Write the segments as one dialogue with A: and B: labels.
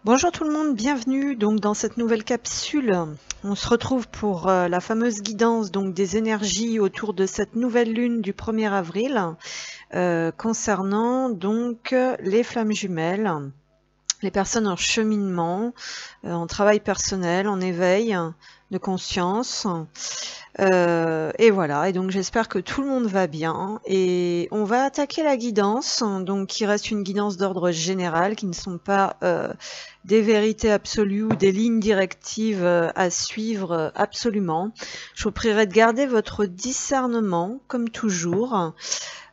A: Bonjour tout le monde, bienvenue donc dans cette nouvelle capsule. On se retrouve pour la fameuse guidance donc des énergies autour de cette nouvelle lune du 1er avril concernant donc les flammes jumelles, les personnes en cheminement, en travail personnel, en éveil de conscience. Et voilà, et donc j'espère que tout le monde va bien et on va attaquer la guidance, donc qui reste une guidance d'ordre général, qui ne sont pas des vérités absolues ou des lignes directives à suivre absolument. Je vous prierai de garder votre discernement comme toujours.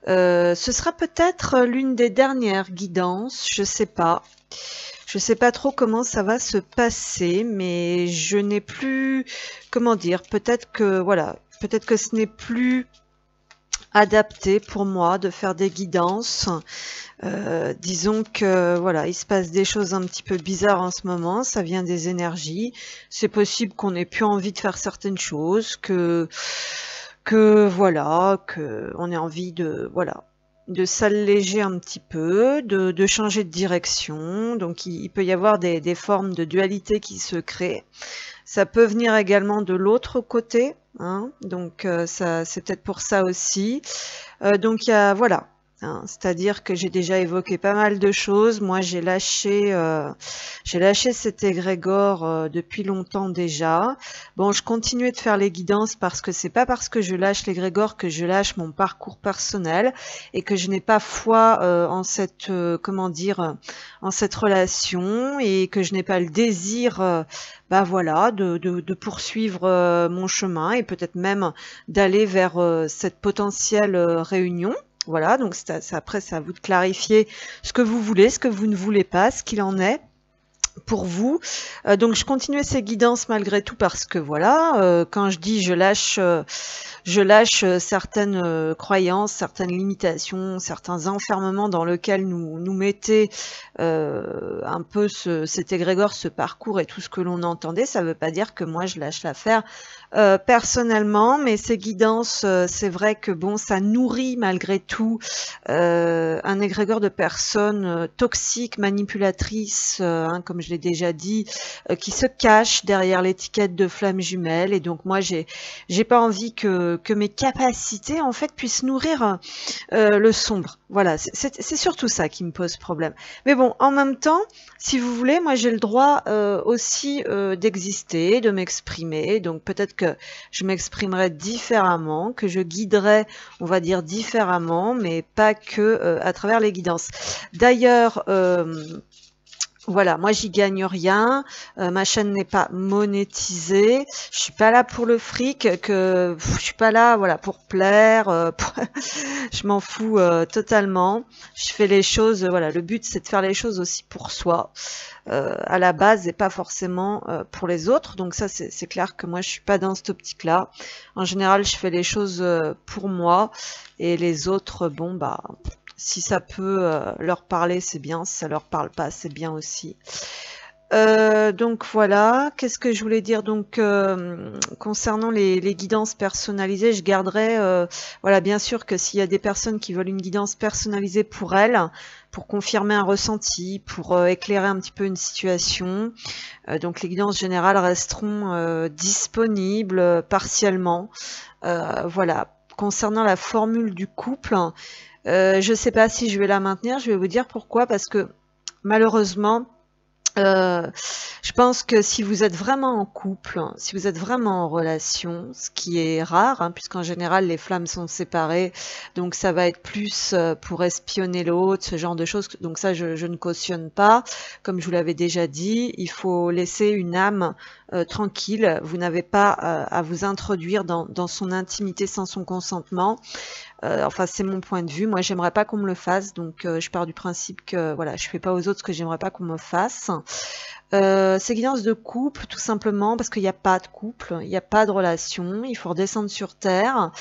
A: Ce sera peut-être l'une des dernières guidances, je sais pas. Je sais pas trop comment ça va se passer, mais je n'ai plus, comment dire, peut-être que voilà, peut-être que ce n'est plus adapté pour moi de faire des guidances. Disons que voilà, il se passe des choses un petit peu bizarres en ce moment, ça vient des énergies. C'est possible qu'on ait plus envie de faire certaines choses, que voilà, que on ait envie de voilà, de s'alléger un petit peu, de changer de direction. Donc il peut y avoir des formes de dualité qui se créent. Ça peut venir également de l'autre côté, hein, donc ça c'est peut-être pour ça aussi. Donc il y a voilà. Hein, c'est-à-dire que j'ai déjà évoqué pas mal de choses. Moi, j'ai lâché cet égrégore depuis longtemps déjà. Bon, je continuais de faire les guidances parce que c'est pas parce que je lâche l'égrégore que je lâche mon parcours personnel et que je n'ai pas foi en cette comment dire, en cette relation et que je n'ai pas le désir bah voilà, de poursuivre mon chemin et peut-être même d'aller vers cette potentielle réunion. Voilà, donc après, c'est à vous de clarifier ce que vous voulez, ce que vous ne voulez pas, ce qu'il en est pour vous. Donc je continuais ces guidances malgré tout parce que voilà, quand je dis je lâche certaines croyances, certaines limitations, certains enfermements dans lesquels nous mettait un peu cet égrégore, ce parcours et tout ce que l'on entendait. Ça ne veut pas dire que moi je lâche l'affaire personnellement, mais ces guidances, c'est vrai que bon, ça nourrit malgré tout un égrégore de personnes toxiques, manipulatrices, hein, comme je l'ai déjà dit, qui se cachent derrière l'étiquette de flamme jumelle. Et donc moi, j'ai pas envie que mes capacités en fait puissent nourrir le sombre. Voilà, c'est surtout ça qui me pose problème. Mais bon, en même temps, si vous voulez, moi j'ai le droit aussi d'exister, de m'exprimer. Donc peut-être que je m'exprimerai différemment, que je guiderai, on va dire différemment, mais pas que à travers les guidances. D'ailleurs, voilà, moi j'y gagne rien, ma chaîne n'est pas monétisée, je suis pas là pour le fric, je suis pas là voilà pour plaire, je m'en fous totalement. Je fais les choses, voilà, le but c'est de faire les choses aussi pour soi, à la base et pas forcément pour les autres. Donc ça c'est clair que moi je suis pas dans cette optique-là. En général, je fais les choses pour moi et les autres, bon bah si ça peut leur parler, c'est bien. Si ça leur parle pas, c'est bien aussi. Donc voilà, qu'est-ce que je voulais dire donc concernant les guidances personnalisées, je garderai voilà, bien sûr que s'il y a des personnes qui veulent une guidance personnalisée pour elles, pour confirmer un ressenti, pour éclairer un petit peu une situation, donc les guidances générales resteront disponibles partiellement. Voilà, concernant la formule du couple, je ne sais pas si je vais la maintenir, je vais vous dire pourquoi, parce que malheureusement, je pense que si vous êtes vraiment en couple, si vous êtes vraiment en relation, ce qui est rare, hein, puisqu'en général les flammes sont séparées, donc ça va être plus pour espionner l'autre, ce genre de choses, donc ça je ne cautionne pas. Comme je vous l'avais déjà dit, il faut laisser une âme tranquille, vous n'avez pas à vous introduire dans son intimité sans son consentement. Enfin, c'est mon point de vue. Moi, j'aimerais pas qu'on me le fasse, donc je pars du principe que voilà, je fais pas aux autres ce que j'aimerais pas qu'on me fasse. C'est guidance de couple, tout simplement parce qu'il n'y a pas de couple, il n'y a pas de relation, il faut redescendre sur terre.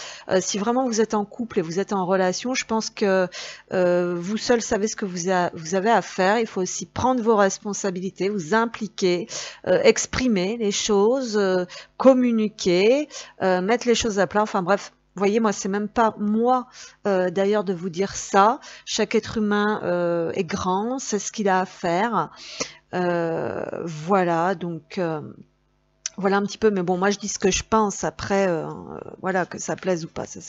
A: Si vraiment vous êtes en couple et vous êtes en relation, je pense que vous seul savez ce que vous avez à faire. Il faut aussi prendre vos responsabilités, vous impliquer, exprimer les choses, communiquer, mettre les choses à plat. Enfin bref, voyez, moi, c'est même pas moi d'ailleurs de vous dire ça. Chaque être humain est grand, c'est ce qu'il a à faire. Voilà, donc voilà un petit peu. Mais bon, moi je dis ce que je pense. Après, voilà, que ça plaise ou pas, ça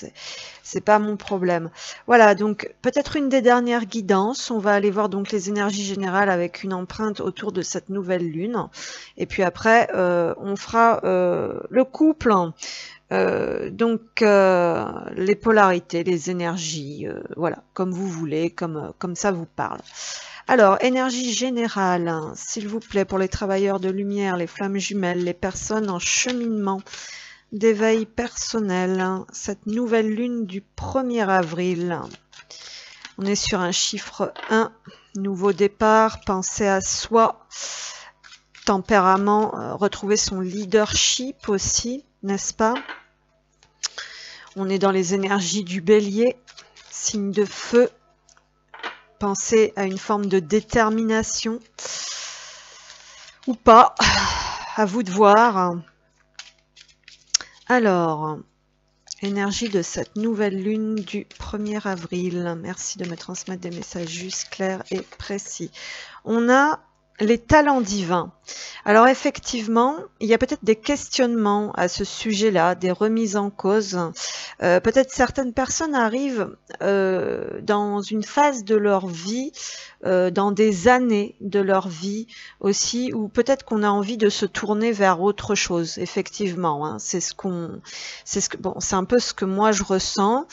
A: c'est pas mon problème. Voilà, donc peut-être une des dernières guidances. On va aller voir donc les énergies générales avec une empreinte autour de cette nouvelle lune. Et puis après, on fera le couple. Donc les polarités, les énergies, voilà, comme vous voulez, comme ça vous parle. Alors, énergie générale, hein, s'il vous plaît, pour les travailleurs de lumière, les flammes jumelles, les personnes en cheminement d'éveil personnel, hein, cette nouvelle lune du 1er avril. On est sur un chiffre 1, nouveau départ, penser à soi, tempérament, retrouver son leadership aussi, n'est-ce pas? On est dans les énergies du bélier, signe de feu. Pensez à une forme de détermination ou pas, à vous de voir. Alors, énergie de cette nouvelle lune du 1er avril. Merci de me transmettre des messages justes, clairs et précis. On a les talents divins. Alors effectivement, il y a peut-être des questionnements à ce sujet-là, des remises en cause. Peut-être certaines personnes arrivent dans une phase de leur vie, dans des années de leur vie aussi, où peut-être qu'on a envie de se tourner vers autre chose. Effectivement, hein, c'est un peu ce que moi je ressens.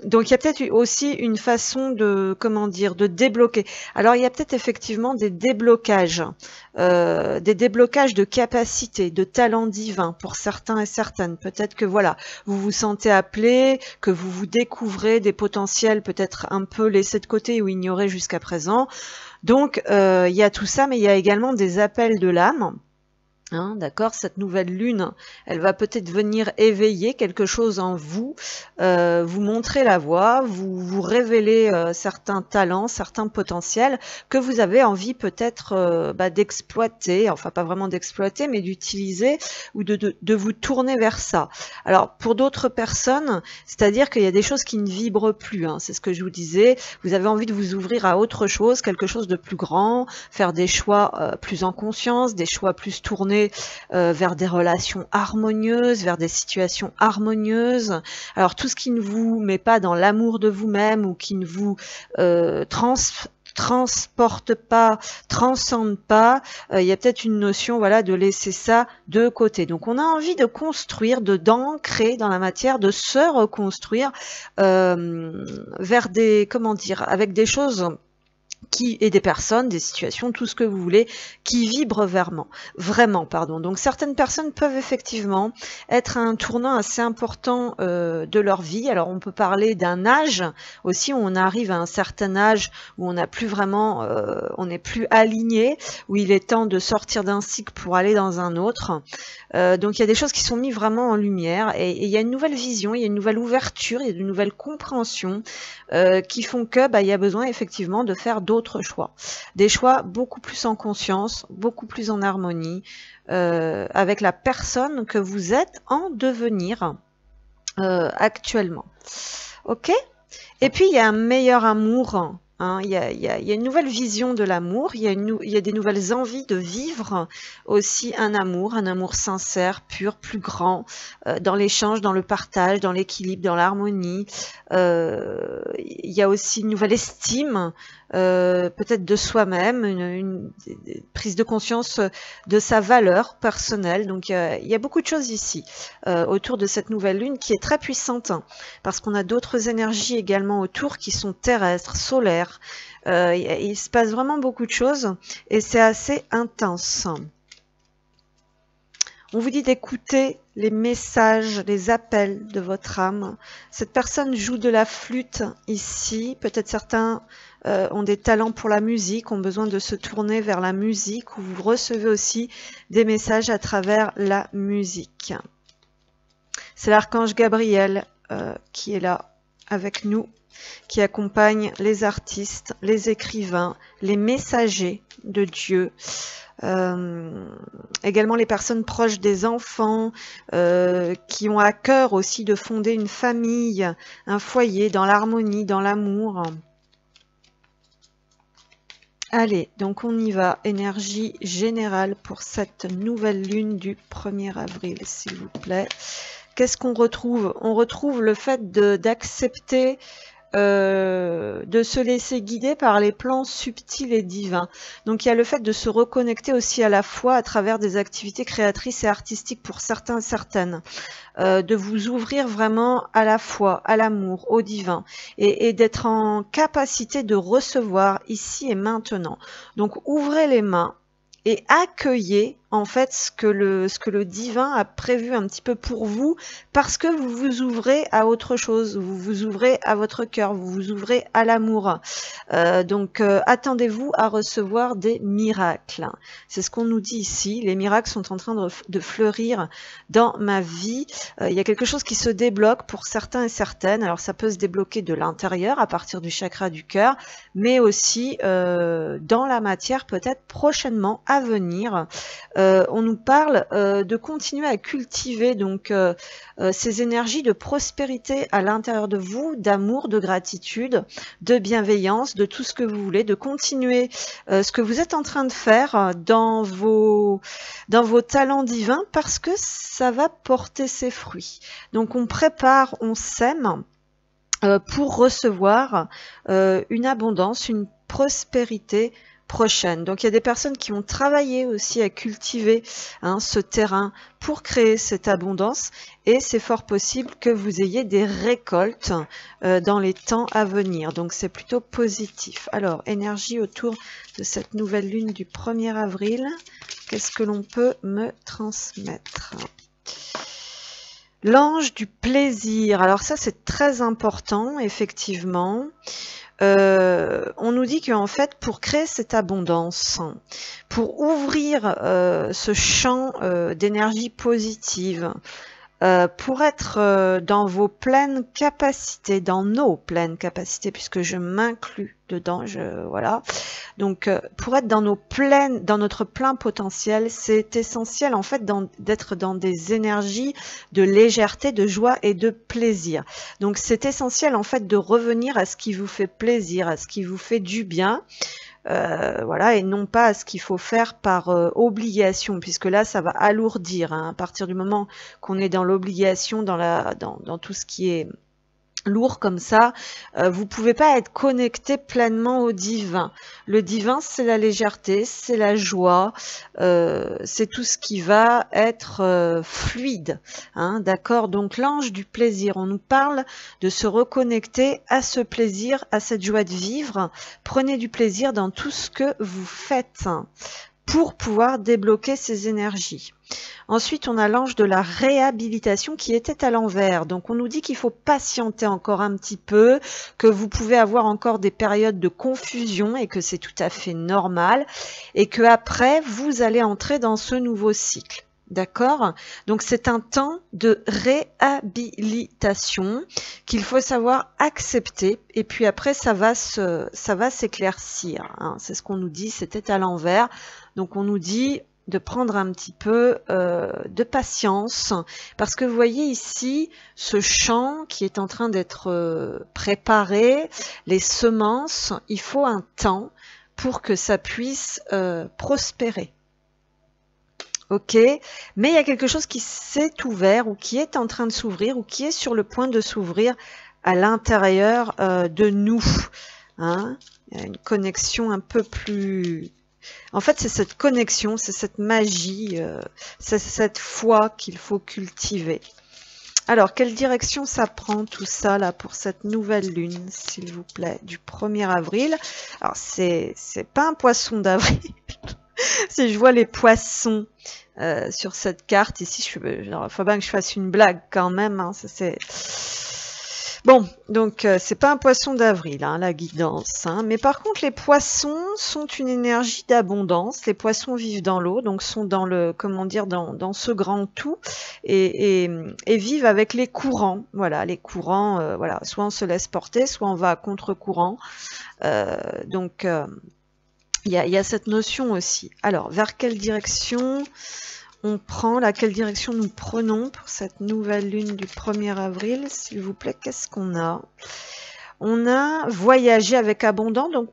A: Donc il y a peut-être aussi une façon de, comment dire, de débloquer. Alors il y a peut-être effectivement des déblocages de capacités, de talents divins pour certains et certaines. Peut-être que voilà, vous vous sentez appelé, que vous vous découvrez des potentiels peut-être un peu laissés de côté ou ignorés jusqu'à présent. Donc il y a tout ça, mais il y a également des appels de l'âme. Hein, d'accord, cette nouvelle lune, elle va peut-être venir éveiller quelque chose en vous, vous montrer la voie, vous révéler certains talents, certains potentiels que vous avez envie peut-être d'exploiter, enfin pas vraiment d'exploiter, mais d'utiliser ou de vous tourner vers ça. Alors pour d'autres personnes, c'est-à-dire qu'il y a des choses qui ne vibrent plus, hein, c'est ce que je vous disais, vous avez envie de vous ouvrir à autre chose, quelque chose de plus grand, faire des choix plus en conscience, des choix plus tournés vers des relations harmonieuses, vers des situations harmonieuses. Alors tout ce qui ne vous met pas dans l'amour de vous-même ou qui ne vous transporte pas, transcende pas, il y a peut-être une notion voilà de laisser ça de côté. Donc on a envie de construire, d'ancrer dans la matière, de se reconstruire vers des, comment dire, avec des choses et des personnes, des situations, tout ce que vous voulez, qui vibrent vraiment, pardon. Donc certaines personnes peuvent effectivement être à un tournant assez important de leur vie. Alors on peut parler d'un âge aussi, où on arrive à un certain âge où on n'a plus vraiment, on n'est plus aligné, où il est temps de sortir d'un cycle pour aller dans un autre. Donc il y a des choses qui sont mises vraiment en lumière et il y a une nouvelle vision, il y a une nouvelle ouverture, il y a une nouvelle compréhension qui font que il y a besoin effectivement de faire d'autres choix. Des choix beaucoup plus en conscience, beaucoup plus en harmonie avec la personne que vous êtes en devenir actuellement. Ok ? Et puis il y a un meilleur amour. Hein, il y a une nouvelle vision de l'amour, il y a des nouvelles envies de vivre aussi un amour sincère, pur, plus grand, dans l'échange, dans le partage, dans l'équilibre, dans l'harmonie. Il y a aussi une nouvelle estime, peut-être de soi-même, une prise de conscience de sa valeur personnelle. Donc il y a beaucoup de choses ici autour de cette nouvelle lune qui est très puissante, parce qu'on a d'autres énergies également autour qui sont terrestres, solaires. Il se passe vraiment beaucoup de choses et c'est assez intense. On vous dit d'écouter les messages, les appels de votre âme. Cette personne joue de la flûte ici. Peut-être certains ont des talents pour la musique, ont besoin de se tourner vers la musique, ou vous recevez aussi des messages à travers la musique. C'est l'archange Gabriel qui est là avec nous qui accompagne les artistes, les écrivains, les messagers de Dieu, également les personnes proches des enfants, qui ont à cœur aussi de fonder une famille, un foyer dans l'harmonie, dans l'amour. Allez, donc on y va. Énergie générale pour cette nouvelle lune du 1er avril, s'il vous plaît. Qu'est-ce qu'on retrouve? On retrouve le fait d'accepter de se laisser guider par les plans subtils et divins. Donc il y a le fait de se reconnecter aussi à la foi à travers des activités créatrices et artistiques pour certains et certaines, de vous ouvrir vraiment à la foi, à l'amour, au divin, et d'être en capacité de recevoir ici et maintenant. Donc ouvrez les mains et accueillez en fait ce que le divin a prévu un petit peu pour vous, parce que vous vous ouvrez à autre chose, vous vous ouvrez à votre cœur, vous vous ouvrez à l'amour. Donc attendez-vous à recevoir des miracles. C'est ce qu'on nous dit ici. Les miracles sont en train de fleurir dans ma vie. Il y a quelque chose qui se débloque pour certains et certaines. Alors ça peut se débloquer de l'intérieur à partir du chakra du cœur, mais aussi dans la matière, peut-être prochainement à venir. On nous parle de continuer à cultiver donc ces énergies de prospérité à l'intérieur de vous, d'amour, de gratitude, de bienveillance, de tout ce que vous voulez, de continuer ce que vous êtes en train de faire dans vos talents divins, parce que ça va porter ses fruits. Donc on prépare, on sème pour recevoir une abondance, une prospérité prochaine. Donc il y a des personnes qui ont travaillé aussi à cultiver ce terrain pour créer cette abondance, et c'est fort possible que vous ayez des récoltes dans les temps à venir. Donc c'est plutôt positif. Alors, énergie autour de cette nouvelle lune du 1er avril. Qu'est-ce que l'on peut me transmettre? L'ange du plaisir. Alors ça, c'est très important, effectivement. On nous dit qu'en fait, pour créer cette abondance, pour ouvrir ce champ d'énergie positive, pour être dans vos pleines capacités, dans nos pleines capacités, puisque je m'inclus dedans, voilà. Donc, pour être dans notre plein potentiel, c'est essentiel en fait d'être dans des énergies de légèreté, de joie et de plaisir. Donc, c'est essentiel en fait de revenir à ce qui vous fait plaisir, à ce qui vous fait du bien. Voilà, et non pas à ce qu'il faut faire par obligation, puisque là ça va alourdir, à partir du moment qu'on est dans l'obligation, dans tout ce qui est lourd comme ça, vous pouvez pas être connecté pleinement au divin. Le divin, c'est la légèreté, c'est la joie, c'est tout ce qui va être fluide, d'accord? Donc l'ange du plaisir, on nous parle de se reconnecter à ce plaisir, à cette joie de vivre. Prenez du plaisir dans tout ce que vous faites pour pouvoir débloquer ces énergies. Ensuite, on a l'ange de la réhabilitation qui était à l'envers. Donc, on nous dit qu'il faut patienter encore un petit peu, que vous pouvez avoir encore des périodes de confusion et que c'est tout à fait normal, et que après, vous allez entrer dans ce nouveau cycle. D'accord? Donc, c'est un temps de réhabilitation qu'il faut savoir accepter, et puis après, ça va s'éclaircir. C'est ce qu'on nous dit, c'était à l'envers. Donc, on nous dit de prendre un petit peu de patience, parce que vous voyez ici ce champ qui est en train d'être préparé, les semences, il faut un temps pour que ça puisse prospérer. Ok, mais il y a quelque chose qui s'est ouvert, ou qui est en train de s'ouvrir, ou qui est sur le point de s'ouvrir à l'intérieur de nous. Il y a une connexion un peu plus... En fait, c'est cette connexion, c'est cette magie, c'est cette foi qu'il faut cultiver. Alors, quelle direction ça prend tout ça là pour cette nouvelle lune, s'il vous plaît, du 1er avril? Alors, c'est pas un poisson d'avril. Si je vois les poissons sur cette carte ici, il faut bien que je fasse une blague quand même. Ça, c'est... Bon, donc c'est pas un poisson d'avril, hein, la guidance, hein, mais par contre les poissons sont une énergie d'abondance. Les poissons vivent dans l'eau, donc sont dans le, comment dire, dans ce grand tout, et vivent avec les courants. Voilà, les courants, voilà, soit on se laisse porter, soit on va à contre-courant. Donc il y a cette notion aussi. Alors, vers quelle direction on prend, quelle direction nous prenons pour cette nouvelle lune du 1er avril, s'il vous plaît, qu'est-ce qu'on a? On a voyagé avec abandon, donc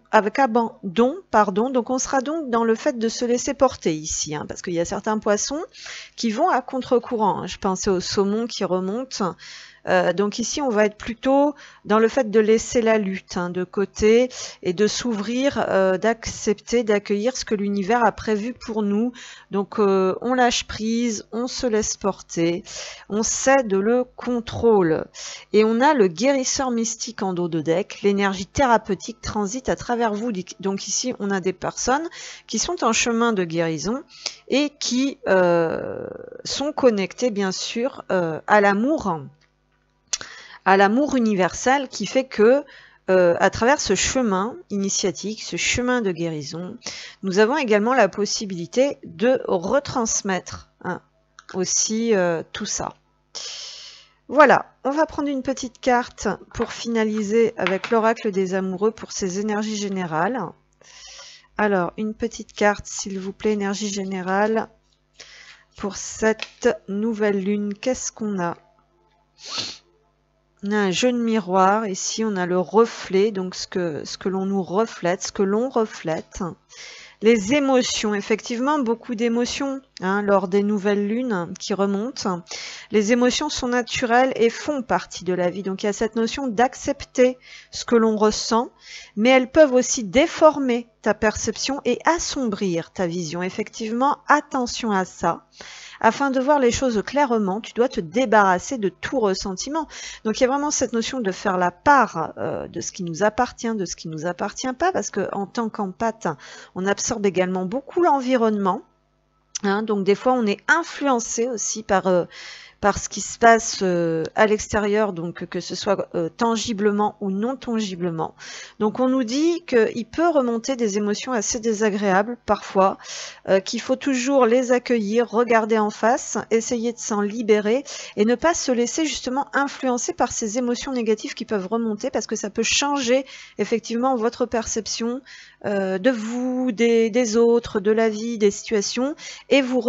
A: on sera donc dans le fait de se laisser porter ici, hein, parce qu'il y a certains poissons qui vont à contre-courant, hein. Je pensais au saumon qui remonte. Donc ici, on va être plutôt dans le fait de laisser la lutte, hein, de côté et de s'ouvrir, d'accepter, d'accueillir ce que l'univers a prévu pour nous. Donc on lâche prise, on se laisse porter, on cède le contrôle. Et on a le guérisseur mystique en dos de deck, l'énergie thérapeutique transite à travers vous. Donc ici, on a des personnes qui sont en chemin de guérison et qui sont connectées bien sûr à l'amour universel, qui fait que à travers ce chemin initiatique, ce chemin de guérison, nous avons également la possibilité de retransmettre, hein, aussi tout ça. Voilà, on va prendre une petite carte pour finaliser avec l'oracle des amoureux pour ces énergies générales. Alors, une petite carte, s'il vous plaît, énergie générale pour cette nouvelle lune. Qu'est-ce qu'on a? On a un jeu de miroir, ici on a le reflet, donc ce que l'on nous reflète, ce que l'on reflète. Les émotions, effectivement, beaucoup d'émotions, hein, lors des nouvelles lunes qui remontent. Les émotions sont naturelles et font partie de la vie. Donc il y a cette notion d'accepter ce que l'on ressent, mais elles peuvent aussi déformer ta perception et assombrir ta vision. Effectivement, attention à ça. Afin de voir les choses clairement, tu dois te débarrasser de tout ressentiment. Donc il y a vraiment cette notion de faire la part de ce qui nous appartient, de ce qui nous appartient pas, parce qu'en tant qu'empathe, on absorbe également beaucoup l'environnement. Hein, donc des fois, on est influencé aussi par ce qui se passe à l'extérieur, donc que ce soit tangiblement ou non tangiblement. Donc on nous dit qu'il peut remonter des émotions assez désagréables parfois, qu'il faut toujours les accueillir, regarder en face, essayer de s'en libérer et ne pas se laisser justement influencer par ces émotions négatives qui peuvent remonter, parce que ça peut changer effectivement votre perception de vous, des autres, de la vie, des situations, et nous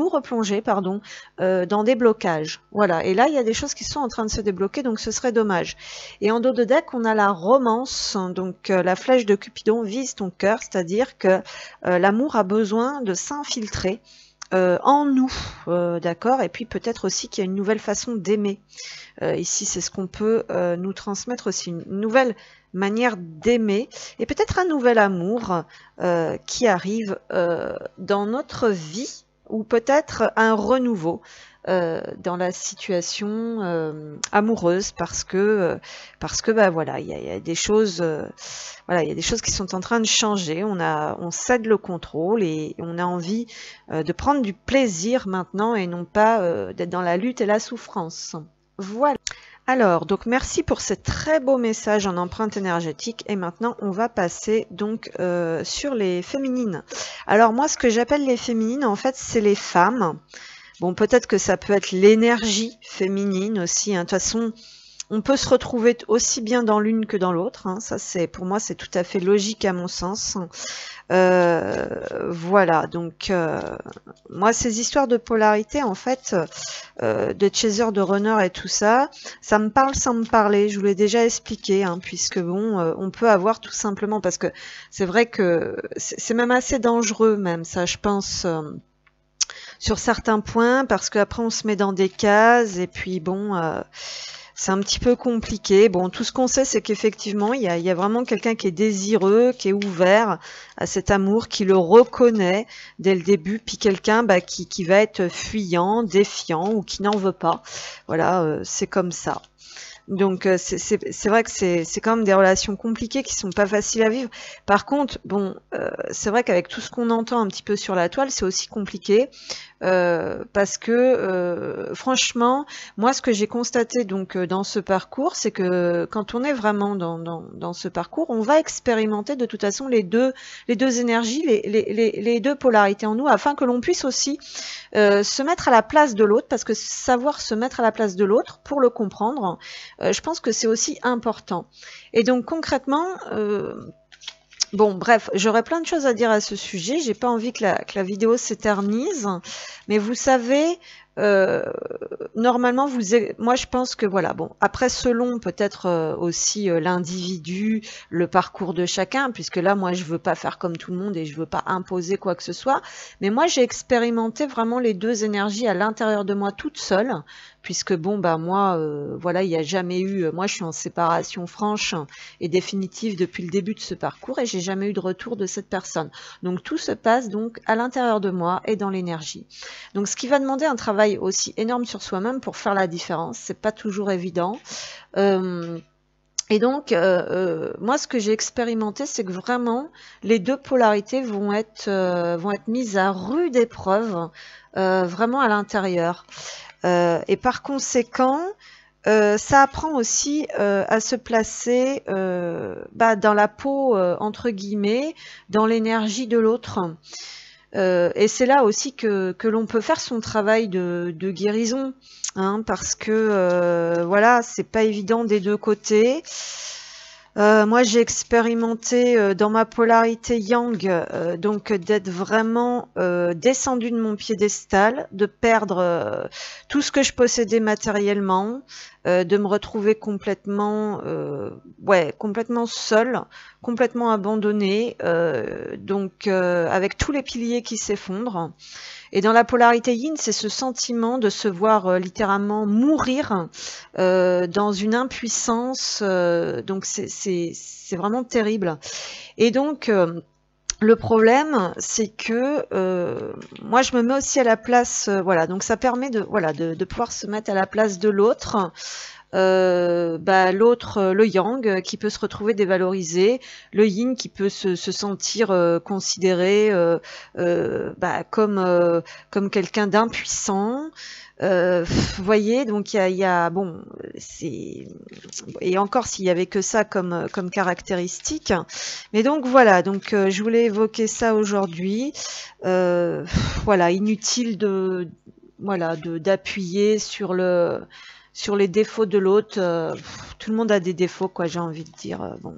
A: replonger, pardon, dans des blocages. Voilà, et là il y a des choses qui sont en train de se débloquer, donc ce serait dommage. Et en dos de deck, on a la romance, donc la flèche de Cupidon vise ton cœur, c'est-à-dire que l'amour a besoin de s'infiltrer en nous, d'accord, et puis peut-être aussi qu'il y a une nouvelle façon d'aimer. Ici, c'est ce qu'on peut nous transmettre aussi, une nouvelle manière d'aimer, et peut-être un nouvel amour qui arrive dans notre vie, ou peut-être un renouveau dans la situation amoureuse, parce que bah voilà, il y a des choses, voilà, il y a des choses qui sont en train de changer. On cède le contrôle et on a envie de prendre du plaisir maintenant et non pas d'être dans la lutte et la souffrance. Voilà. Alors, donc merci pour ces très beaux messages en empreinte énergétique, et maintenant on va passer donc sur les féminines. Alors moi, ce que j'appelle les féminines, en fait, c'est les femmes. Bon, peut-être que ça peut être l'énergie féminine aussi, hein. De toute façon, on peut se retrouver aussi bien dans l'une que dans l'autre, hein. Ça, pour moi, c'est tout à fait logique à mon sens. Voilà, donc moi, ces histoires de polarité, en fait, de chaser, de runner et tout ça, ça me parle sans me parler. Je vous l'ai déjà expliqué, hein, puisque bon, on peut avoir tout simplement, parce que c'est vrai que c'est même assez dangereux, même ça, je pense. Sur certains points, parce qu'après on se met dans des cases, et puis bon, c'est un petit peu compliqué. Bon, tout ce qu'on sait, c'est qu'effectivement, il y a vraiment quelqu'un qui est désireux, qui est ouvert à cet amour, qui le reconnaît dès le début, puis quelqu'un qui va être fuyant, défiant, ou qui n'en veut pas. Voilà, c'est comme ça. Donc c'est vrai que c'est quand même des relations compliquées qui sont pas faciles à vivre. Par contre, bon, c'est vrai qu'avec tout ce qu'on entend un petit peu sur la toile, c'est aussi compliqué parce que franchement, moi ce que j'ai constaté donc dans ce parcours, c'est que quand on est vraiment dans ce parcours, on va expérimenter de toute façon les deux énergies, les deux polarités en nous, afin que l'on puisse aussi se mettre à la place de l'autre, parce que savoir se mettre à la place de l'autre pour le comprendre, je pense que c'est aussi important. Et donc concrètement, bon, bref, j'aurais plein de choses à dire à ce sujet. J'ai pas envie que la vidéo s'éternise, mais vous savez, normalement, moi, je pense que voilà. Bon, après, selon peut-être aussi l'individu, le parcours de chacun, puisque là, moi, je veux pas faire comme tout le monde et je veux pas imposer quoi que ce soit. Mais moi, j'ai expérimenté vraiment les deux énergies à l'intérieur de moi toute seule, puisque bon, bah moi, voilà, il n'y a jamais eu. Moi, je suis en séparation franche et définitive depuis le début de ce parcours et j'ai jamais eu de retour de cette personne. Donc tout se passe donc à l'intérieur de moi et dans l'énergie. Donc ce qui va demander un travail aussi énorme sur soi-même pour faire la différence. C'est pas toujours évident. Et donc, moi, ce que j'ai expérimenté, c'est que vraiment, les deux polarités vont être mises à rude épreuve, vraiment à l'intérieur. Et par conséquent, ça apprend aussi à se placer dans la peau, entre guillemets, dans l'énergie de l'autre. Et c'est là aussi que l'on peut faire son travail de guérison, hein, parce que voilà, c'est pas évident des deux côtés. Moi, j'ai expérimenté dans ma polarité yang, donc d'être vraiment descendue de mon piédestal, de perdre tout ce que je possédais matériellement, de me retrouver complètement, complètement seule, complètement abandonnée, donc avec tous les piliers qui s'effondrent. Et dans la polarité yin, c'est ce sentiment de se voir littéralement mourir dans une impuissance. Donc c'est vraiment terrible. Et donc le problème, c'est que moi, je me mets aussi à la place. Voilà, donc ça permet de pouvoir se mettre à la place de l'autre. L'autre, le yang, qui peut se retrouver dévalorisé, le yin qui peut se sentir considéré comme quelqu'un d'impuissant. Vous voyez, donc il y a bon, c'est, et encore s'il y avait que ça comme caractéristique. Mais donc voilà, donc je voulais évoquer ça aujourd'hui. Voilà, inutile d'appuyer sur les défauts de l'autre. Tout le monde a des défauts, quoi, j'ai envie de dire. Bon.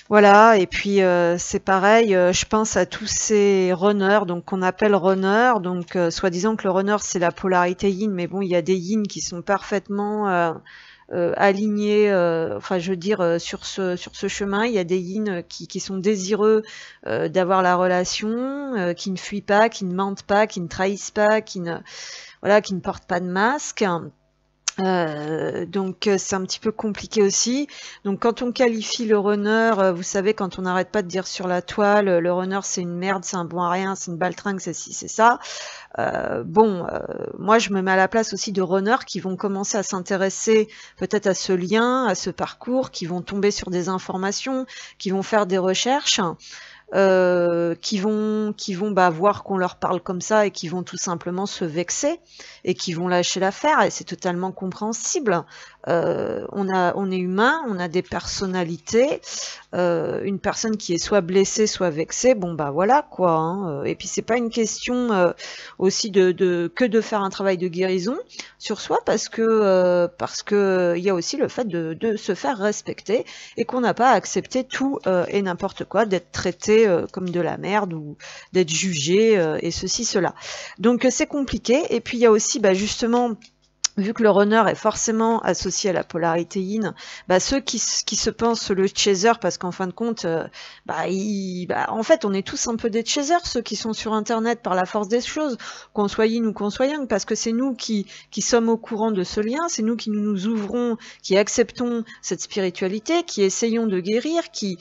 A: Voilà, et puis c'est pareil, je pense à tous ces runners, donc qu'on appelle runners, donc soi-disant que le runner c'est la polarité yin, mais bon, il y a des yin qui sont parfaitement alignés, enfin je veux dire sur ce chemin, il y a des yin qui sont désireux d'avoir la relation, qui ne fuient pas, qui ne mentent pas, qui ne trahissent pas, qui ne portent pas de masque. Donc c'est un petit peu compliqué aussi. Donc quand on qualifie le runner, vous savez, quand on n'arrête pas de dire sur la toile, le runner c'est une merde, c'est un bon à rien, c'est une baltringue, c'est ci, c'est ça. Moi je me mets à la place aussi de runners qui vont commencer à s'intéresser peut-être à ce lien, à ce parcours, qui vont tomber sur des informations, qui vont faire des recherches. Qui vont voir qu'on leur parle comme ça et qui vont tout simplement se vexer et qui vont lâcher l'affaire, et c'est totalement compréhensible. On est humain, on a des personnalités, une personne qui est soit blessée soit vexée, bon bah voilà quoi, hein. Et puis c'est pas une question aussi que de faire un travail de guérison sur soi, parce que il y a aussi le fait de se faire respecter et qu'on n'a pas à accepter tout et n'importe quoi, d'être traité comme de la merde ou d'être jugé et ceci, cela. Donc c'est compliqué. Et puis il y a aussi justement, vu que le runner est forcément associé à la polarité yin, ceux qui se pensent le chaser, parce qu'en fin de compte, en fait, on est tous un peu des chasers, ceux qui sont sur Internet, par la force des choses, qu'on soit yin ou qu'on soit yang, parce que c'est nous qui sommes au courant de ce lien, c'est nous qui nous ouvrons, qui acceptons cette spiritualité, qui essayons de guérir, qui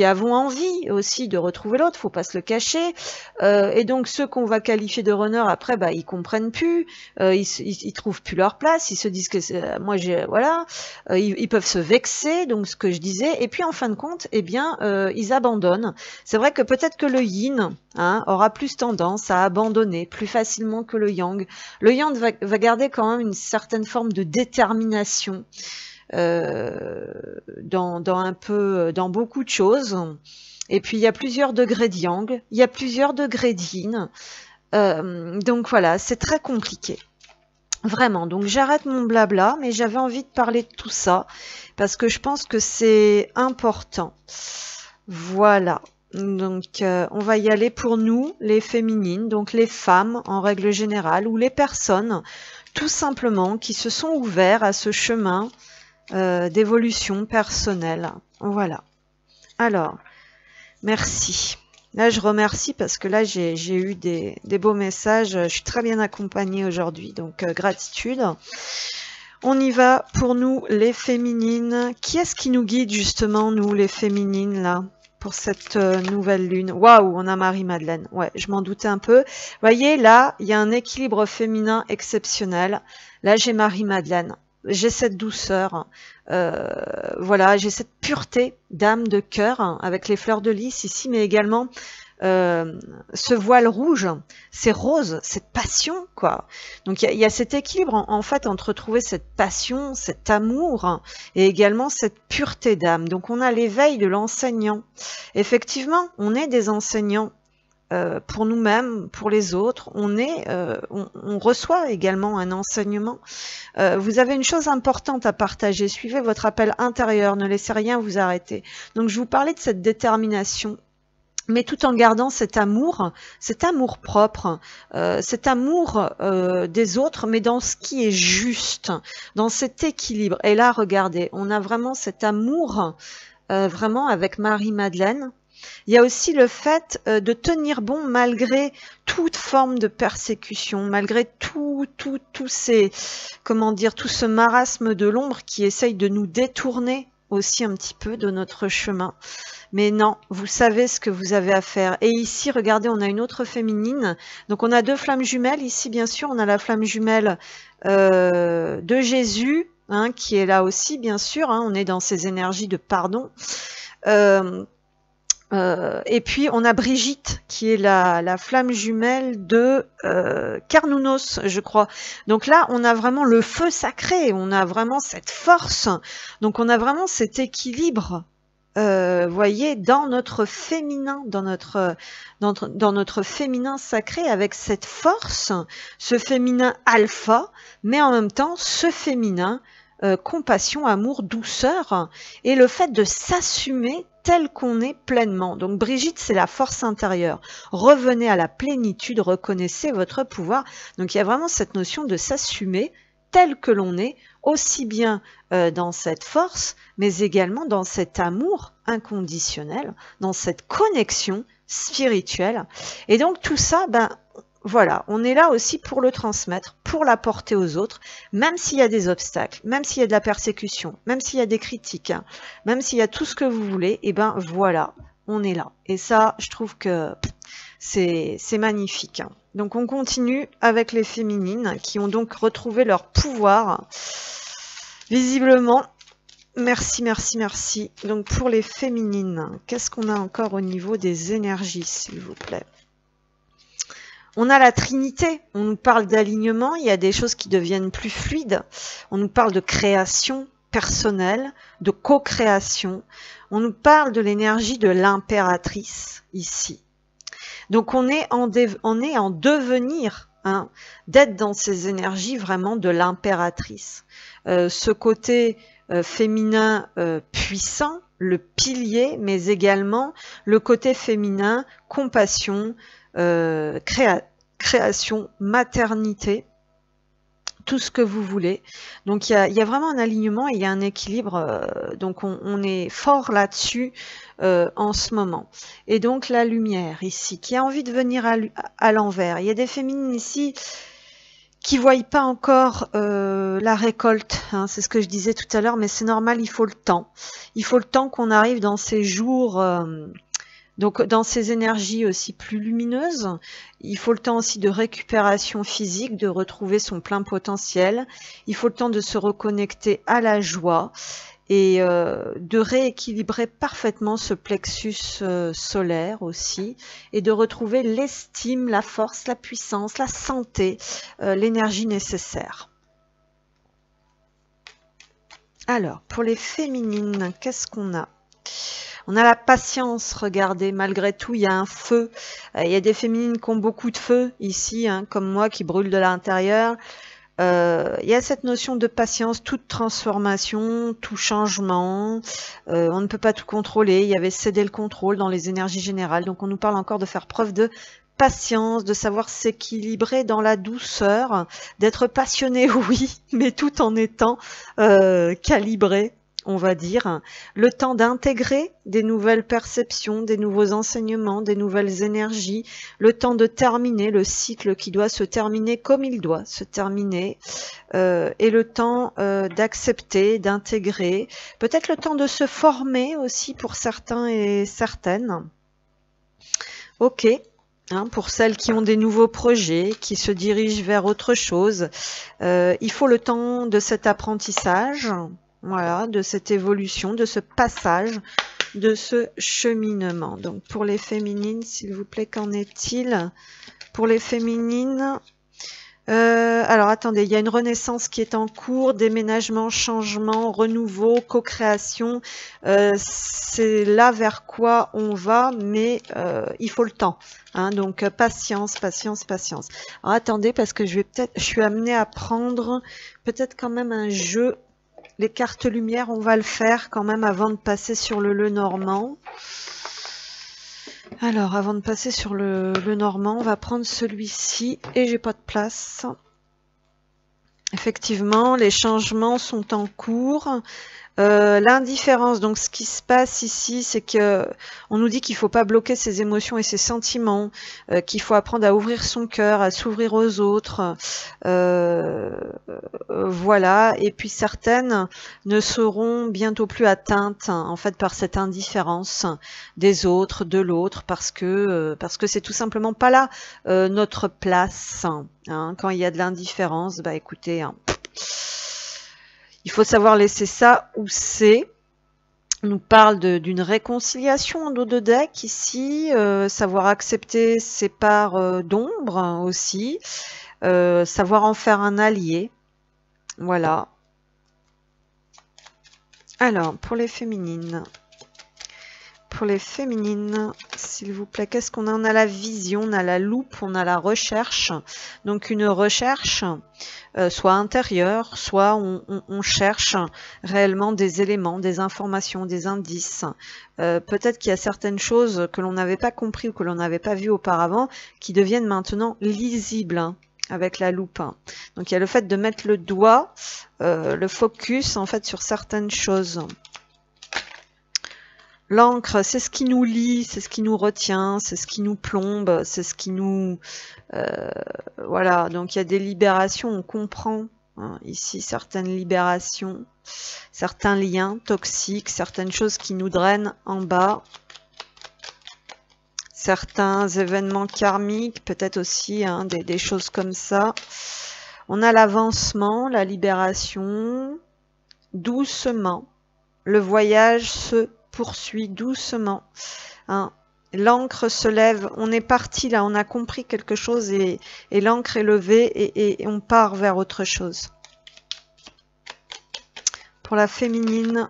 A: avons envie aussi de retrouver l'autre, faut pas se le cacher. Et donc ceux qu'on va qualifier de runner, après, ils comprennent plus, ils trouvent plus plus leur place, ils se disent que moi j'ai voilà, ils peuvent se vexer, donc ce que je disais, et puis en fin de compte, eh bien, ils abandonnent. C'est vrai que peut-être que le yin aura plus tendance à abandonner plus facilement que le yang. Le yang va garder quand même une certaine forme de détermination dans beaucoup de choses. Et puis il y a plusieurs degrés de yang, il y a plusieurs degrés de yin. Donc voilà, c'est très compliqué. Vraiment, donc j'arrête mon blabla, mais j'avais envie de parler de tout ça, parce que je pense que c'est important. Voilà, donc on va y aller pour nous, les féminines, donc les femmes en règle générale, ou les personnes, tout simplement, qui se sont ouverts à ce chemin d'évolution personnelle. Voilà. Alors, merci. Là, je remercie parce que là, j'ai eu des beaux messages. Je suis très bien accompagnée aujourd'hui, donc gratitude. On y va pour nous, les féminines. Qui est-ce qui nous guide justement, nous, les féminines, là, pour cette nouvelle lune? Waouh, on a Marie-Madeleine. Ouais, je m'en doutais un peu. Vous voyez, là, il y a un équilibre féminin exceptionnel. Là, j'ai Marie-Madeleine. J'ai cette douceur, voilà, j'ai cette pureté d'âme, de cœur, avec les fleurs de lys ici, mais également ce voile rouge, c'est rose, cette passion, quoi. Donc il y a cet équilibre en fait entre trouver cette passion, cet amour et également cette pureté d'âme. Donc on a l'éveil de l'enseignant. Effectivement, on est des enseignants. Pour nous-mêmes, pour les autres, on reçoit également un enseignement. Vous avez une chose importante à partager, suivez votre appel intérieur, ne laissez rien vous arrêter. Donc je vous parlais de cette détermination, mais tout en gardant cet amour propre, cet amour des autres, mais dans ce qui est juste, dans cet équilibre. Et là, regardez, on a vraiment cet amour, vraiment avec Marie-Madeleine. Il y a aussi le fait de tenir bon malgré toute forme de persécution, malgré tout ces, comment dire, tout ce marasme de l'ombre qui essaye de nous détourner aussi un petit peu de notre chemin. Mais non, vous savez ce que vous avez à faire. Et ici, regardez, on a une autre féminine. Donc on a deux flammes jumelles. Ici, bien sûr, on a la flamme jumelle de Jésus, qui est là aussi, bien sûr. On est dans ces énergies de pardon. Et puis on a Brigitte qui est la flamme jumelle de Carnounos, je crois. Donc là on a vraiment le feu sacré, on a vraiment cette force, donc on a vraiment cet équilibre, voyez, dans notre féminin, dans notre féminin sacré, avec cette force, ce féminin alpha, mais en même temps ce féminin compassion, amour, douceur, et le fait de s'assumer tel qu'on est pleinement. Donc Brigitte, c'est la force intérieure. Revenez à la plénitude, reconnaissez votre pouvoir. Donc il y a vraiment cette notion de s'assumer tel que l'on est, aussi bien dans cette force, mais également dans cet amour inconditionnel, dans cette connexion spirituelle. Et donc tout ça, voilà, on est là aussi pour le transmettre, pour l'apporter aux autres, même s'il y a des obstacles, même s'il y a de la persécution, même s'il y a des critiques, même s'il y a tout ce que vous voulez, et voilà, on est là. Et ça, je trouve que c'est magnifique. Donc on continue avec les féminines qui ont donc retrouvé leur pouvoir, visiblement. Merci, merci, merci. Donc pour les féminines, qu'est-ce qu'on a encore au niveau des énergies, s'il vous plaît ? On a la Trinité, on nous parle d'alignement, il y a des choses qui deviennent plus fluides, on nous parle de création personnelle, de co-création, on nous parle de l'énergie de l'impératrice ici. Donc on est en devenir, d'être dans ces énergies vraiment de l'impératrice. Ce côté féminin puissant, le pilier, mais également le côté féminin, compassion, création, maternité, tout ce que vous voulez. Donc il y a vraiment un alignement et il y a un équilibre, donc on est fort là-dessus en ce moment. Et donc la lumière ici, qui a envie de venir à l'envers. Il y a des féminines ici qui ne voient pas encore la récolte, c'est ce que je disais tout à l'heure, mais c'est normal, il faut le temps. Il faut le temps qu'on arrive dans ces jours Donc dans ces énergies aussi plus lumineuses, il faut le temps aussi de récupération physique, de retrouver son plein potentiel. Il faut le temps de se reconnecter à la joie et de rééquilibrer parfaitement ce plexus solaire aussi et de retrouver l'estime, la force, la puissance, la santé, l'énergie nécessaire. Alors, pour les féminines, qu'est-ce qu'on a ? On a la patience, regardez, malgré tout, il y a un feu. Il y a des féminines qui ont beaucoup de feu ici, hein, comme moi, qui brûlent de l'intérieur. Il y a cette notion de patience, toute transformation, tout changement. On ne peut pas tout contrôler. Il y avait céder le contrôle dans les énergies générales. Donc on nous parle encore de faire preuve de patience, de savoir s'équilibrer dans la douceur, d'être passionné, oui, mais tout en étant calibré, on va dire. Le temps d'intégrer des nouvelles perceptions, des nouveaux enseignements, des nouvelles énergies, le temps de terminer le cycle qui doit se terminer comme il doit se terminer, et le temps d'accepter, d'intégrer, peut-être le temps de se former aussi pour certains et certaines. Ok. Hein, pour celles qui ont des nouveaux projets, qui se dirigent vers autre chose, il faut le temps de cet apprentissage, voilà, de cette évolution, de ce passage, de ce cheminement. Donc pour les féminines, s'il vous plaît, qu'en est-il? Pour les féminines, alors attendez, il y a une renaissance qui est en cours, déménagement, changement, renouveau, co-création. C'est là vers quoi on va, mais il faut le temps. Hein, donc patience, patience, patience. Alors attendez, parce que je suis amenée à prendre peut-être quand même un jeu. Les cartes lumière, on va le faire quand même avant de passer sur le Lenormand. Alors, avant de passer sur le Normand, on va prendre celui-ci et j'ai pas de place. Effectivement, les changements sont en cours. L'indifférence, donc ce qui se passe ici, c'est que on nous dit qu'il faut pas bloquer ses émotions et ses sentiments, qu'il faut apprendre à ouvrir son cœur, à s'ouvrir aux autres, voilà. Et puis certaines ne seront bientôt plus atteintes en fait par cette indifférence des autres, de l'autre, parce que c'est tout simplement pas là notre place. Hein. Quand il y a de l'indifférence, bah écoutez. Hein, il faut savoir laisser ça où c'est. On nous parle d'une réconciliation en dos de deck ici, savoir accepter ses parts d'ombre aussi, savoir en faire un allié. Voilà. Alors, pour les féminines. Pour les féminines, s'il vous plaît, qu'est-ce qu'on a? On a la vision, on a la loupe, on a la recherche. Donc une recherche, soit intérieure, soit on cherche réellement des éléments, des informations, des indices. Peut-être qu'il y a certaines choses que l'on n'avait pas compris ou que l'on n'avait pas vues auparavant qui deviennent maintenant lisibles. Hein, avec la loupe. Donc il y a le fait de mettre le doigt, le focus en fait sur certaines choses. L'encre, c'est ce qui nous lie, c'est ce qui nous retient, c'est ce qui nous plombe, c'est ce qui nous... voilà, donc il y a des libérations, on comprend hein, ici certaines libérations, certains liens toxiques, certaines choses qui nous drainent en bas, certains événements karmiques, peut-être aussi hein, des choses comme ça. On a l'avancement, la libération, doucement, le voyage se poursuit doucement. Hein. L'encre se lève, on est parti là, on a compris quelque chose et l'encre est levée et on part vers autre chose. Pour la féminine,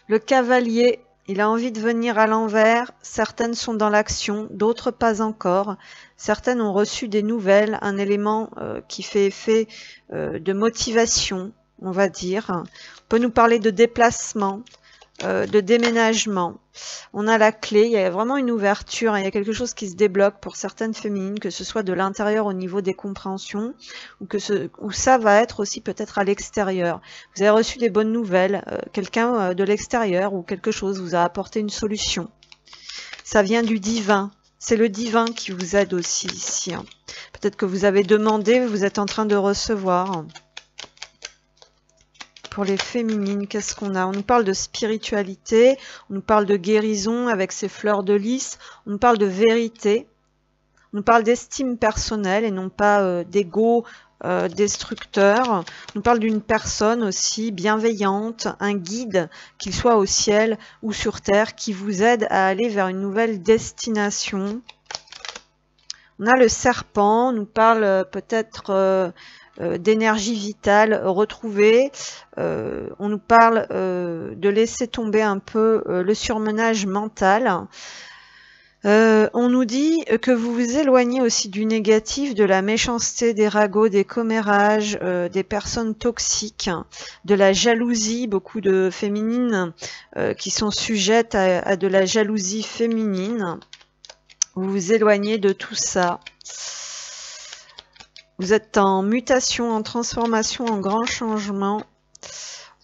A: le cavalier, il a envie de venir à l'envers. Certaines sont dans l'action, d'autres pas encore. Certaines ont reçu des nouvelles, un élément qui fait effet de motivation, on va dire. On peut nous parler de déplacement. De déménagement. On a la clé, il y a vraiment une ouverture, il y a quelque chose qui se débloque pour certaines féminines, que ce soit de l'intérieur au niveau des compréhensions, ou ça va être aussi peut-être à l'extérieur. Vous avez reçu des bonnes nouvelles, quelqu'un de l'extérieur ou quelque chose vous a apporté une solution. Ça vient du divin, c'est le divin qui vous aide aussi ici. Hein. Peut-être que vous avez demandé, vous êtes en train de recevoir. Pour les féminines, qu'est-ce qu'on a? On nous parle de spiritualité, on nous parle de guérison avec ses fleurs de lys, on nous parle de vérité, on nous parle d'estime personnelle et non pas d'ego destructeur. On nous parle d'une personne aussi bienveillante, un guide, qu'il soit au ciel ou sur terre, qui vous aide à aller vers une nouvelle destination. On a le serpent, on nous parle peut-être d'énergie vitale retrouvée. On nous parle de laisser tomber un peu le surmenage mental. On nous dit que vous vous éloignez aussi du négatif, de la méchanceté, des ragots, des commérages, des personnes toxiques, de la jalousie, beaucoup de féminines qui sont sujettes à de la jalousie féminine. Vous vous éloignez de tout ça. Vous êtes en mutation, en transformation, en grand changement.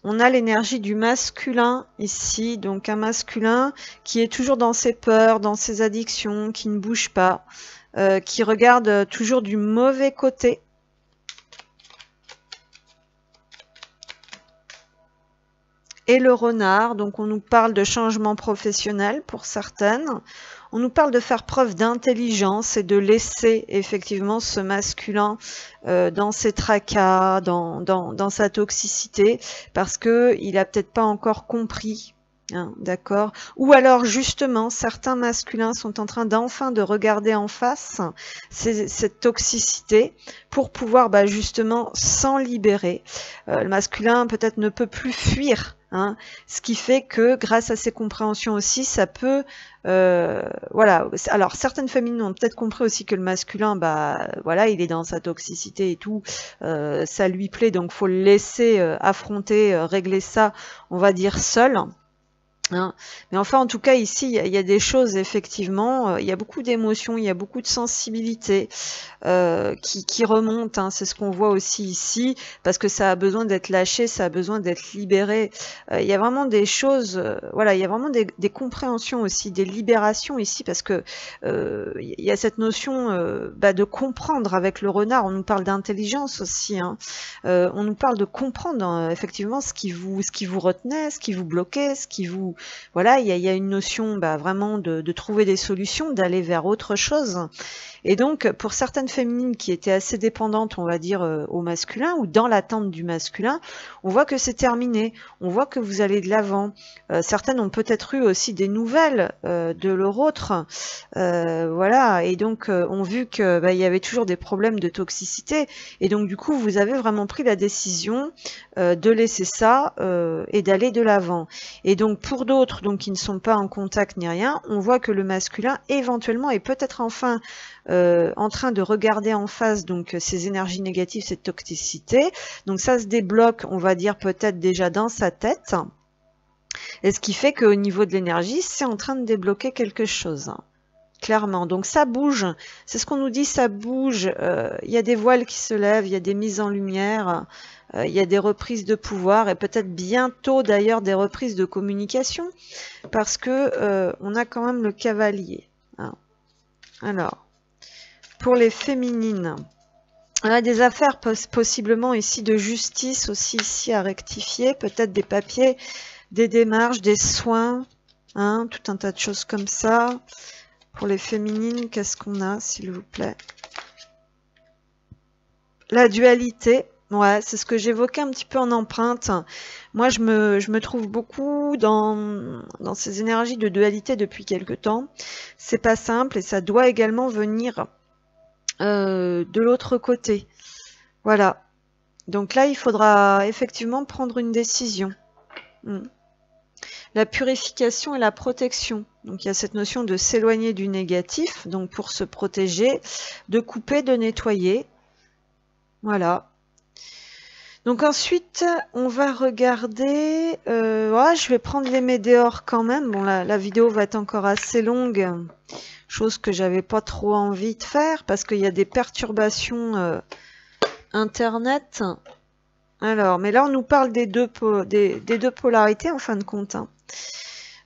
A: On a l'énergie du masculin ici, donc un masculin qui est toujours dans ses peurs, dans ses addictions, qui ne bouge pas, qui regarde toujours du mauvais côté. Et le renard, donc on nous parle de changement professionnel pour certaines. On nous parle de faire preuve d'intelligence et de laisser effectivement ce masculin dans ses tracas, dans sa toxicité, parce qu'il n'a peut-être pas encore compris. Hein, d'accord. Ou alors justement, certains masculins sont en train d'enfin de regarder en face cette toxicité pour pouvoir justement s'en libérer. Le masculin peut-être ne peut plus fuir. Hein, ce qui fait que grâce à ces compréhensions aussi, ça peut, voilà. Alors certaines féminines ont peut-être compris aussi que le masculin, voilà, il est dans sa toxicité et tout, ça lui plaît, donc faut le laisser affronter, régler ça, on va dire seul. Hein. Mais enfin, en tout cas, ici, il y a des choses, effectivement, il y a beaucoup d'émotions, il y a beaucoup de sensibilité qui remontent. Hein. C'est ce qu'on voit aussi ici, parce que ça a besoin d'être lâché, ça a besoin d'être libéré. Il y a vraiment des choses, voilà, il y a vraiment des compréhensions aussi, des libérations ici, parce que il y a cette notion de comprendre avec le renard. On nous parle d'intelligence aussi. Hein. On nous parle de comprendre effectivement ce qui vous retenait, ce qui vous bloquait, ce qui vous voilà, il y a une notion vraiment de trouver des solutions, d'aller vers autre chose. Et donc, pour certaines féminines qui étaient assez dépendantes, on va dire, au masculin, ou dans l'attente du masculin, on voit que c'est terminé, on voit que vous allez de l'avant. Certaines ont peut-être eu aussi des nouvelles de leur autre, voilà, et donc ont vu que il y avait toujours des problèmes de toxicité, et donc du coup, vous avez vraiment pris la décision de laisser ça et d'aller de l'avant. Et donc, pour d'autres qui ne sont pas en contact ni rien, on voit que le masculin, éventuellement, est peut-être enfin en train de regarder en face ces énergies négatives, cette toxicité. Donc ça se débloque, on va dire peut-être déjà dans sa tête. Et ce qui fait qu'au niveau de l'énergie, c'est en train de débloquer quelque chose. Clairement. Donc ça bouge. C'est ce qu'on nous dit, ça bouge. Il y a des voiles qui se lèvent, il y a des mises en lumière, il y a des reprises de pouvoir et peut-être bientôt d'ailleurs des reprises de communication parce que on a quand même le cavalier. Hein. Alors, pour les féminines, on a des affaires possiblement ici de justice aussi ici à rectifier, peut-être des papiers, des démarches, des soins, hein, tout un tas de choses comme ça. Pour les féminines, qu'est-ce qu'on a, s'il vous plaît? La dualité, ouais, c'est ce que j'évoquais un petit peu en empreinte. Moi, je me trouve beaucoup dans ces énergies de dualité depuis quelque temps. C'est pas simple et ça doit également venir de l'autre côté. Voilà. Donc là, il faudra effectivement prendre une décision. La purification et la protection. Donc il y a cette notion de s'éloigner du négatif, donc pour se protéger, de couper, de nettoyer. Voilà. Donc ensuite, on va regarder... je vais prendre les météores quand même. Bon, la vidéo va être encore assez longue. Chose que j'avais pas trop envie de faire parce qu'il y a des perturbations internet. Alors, mais là on nous parle des deux polarités en fin de compte. Hein.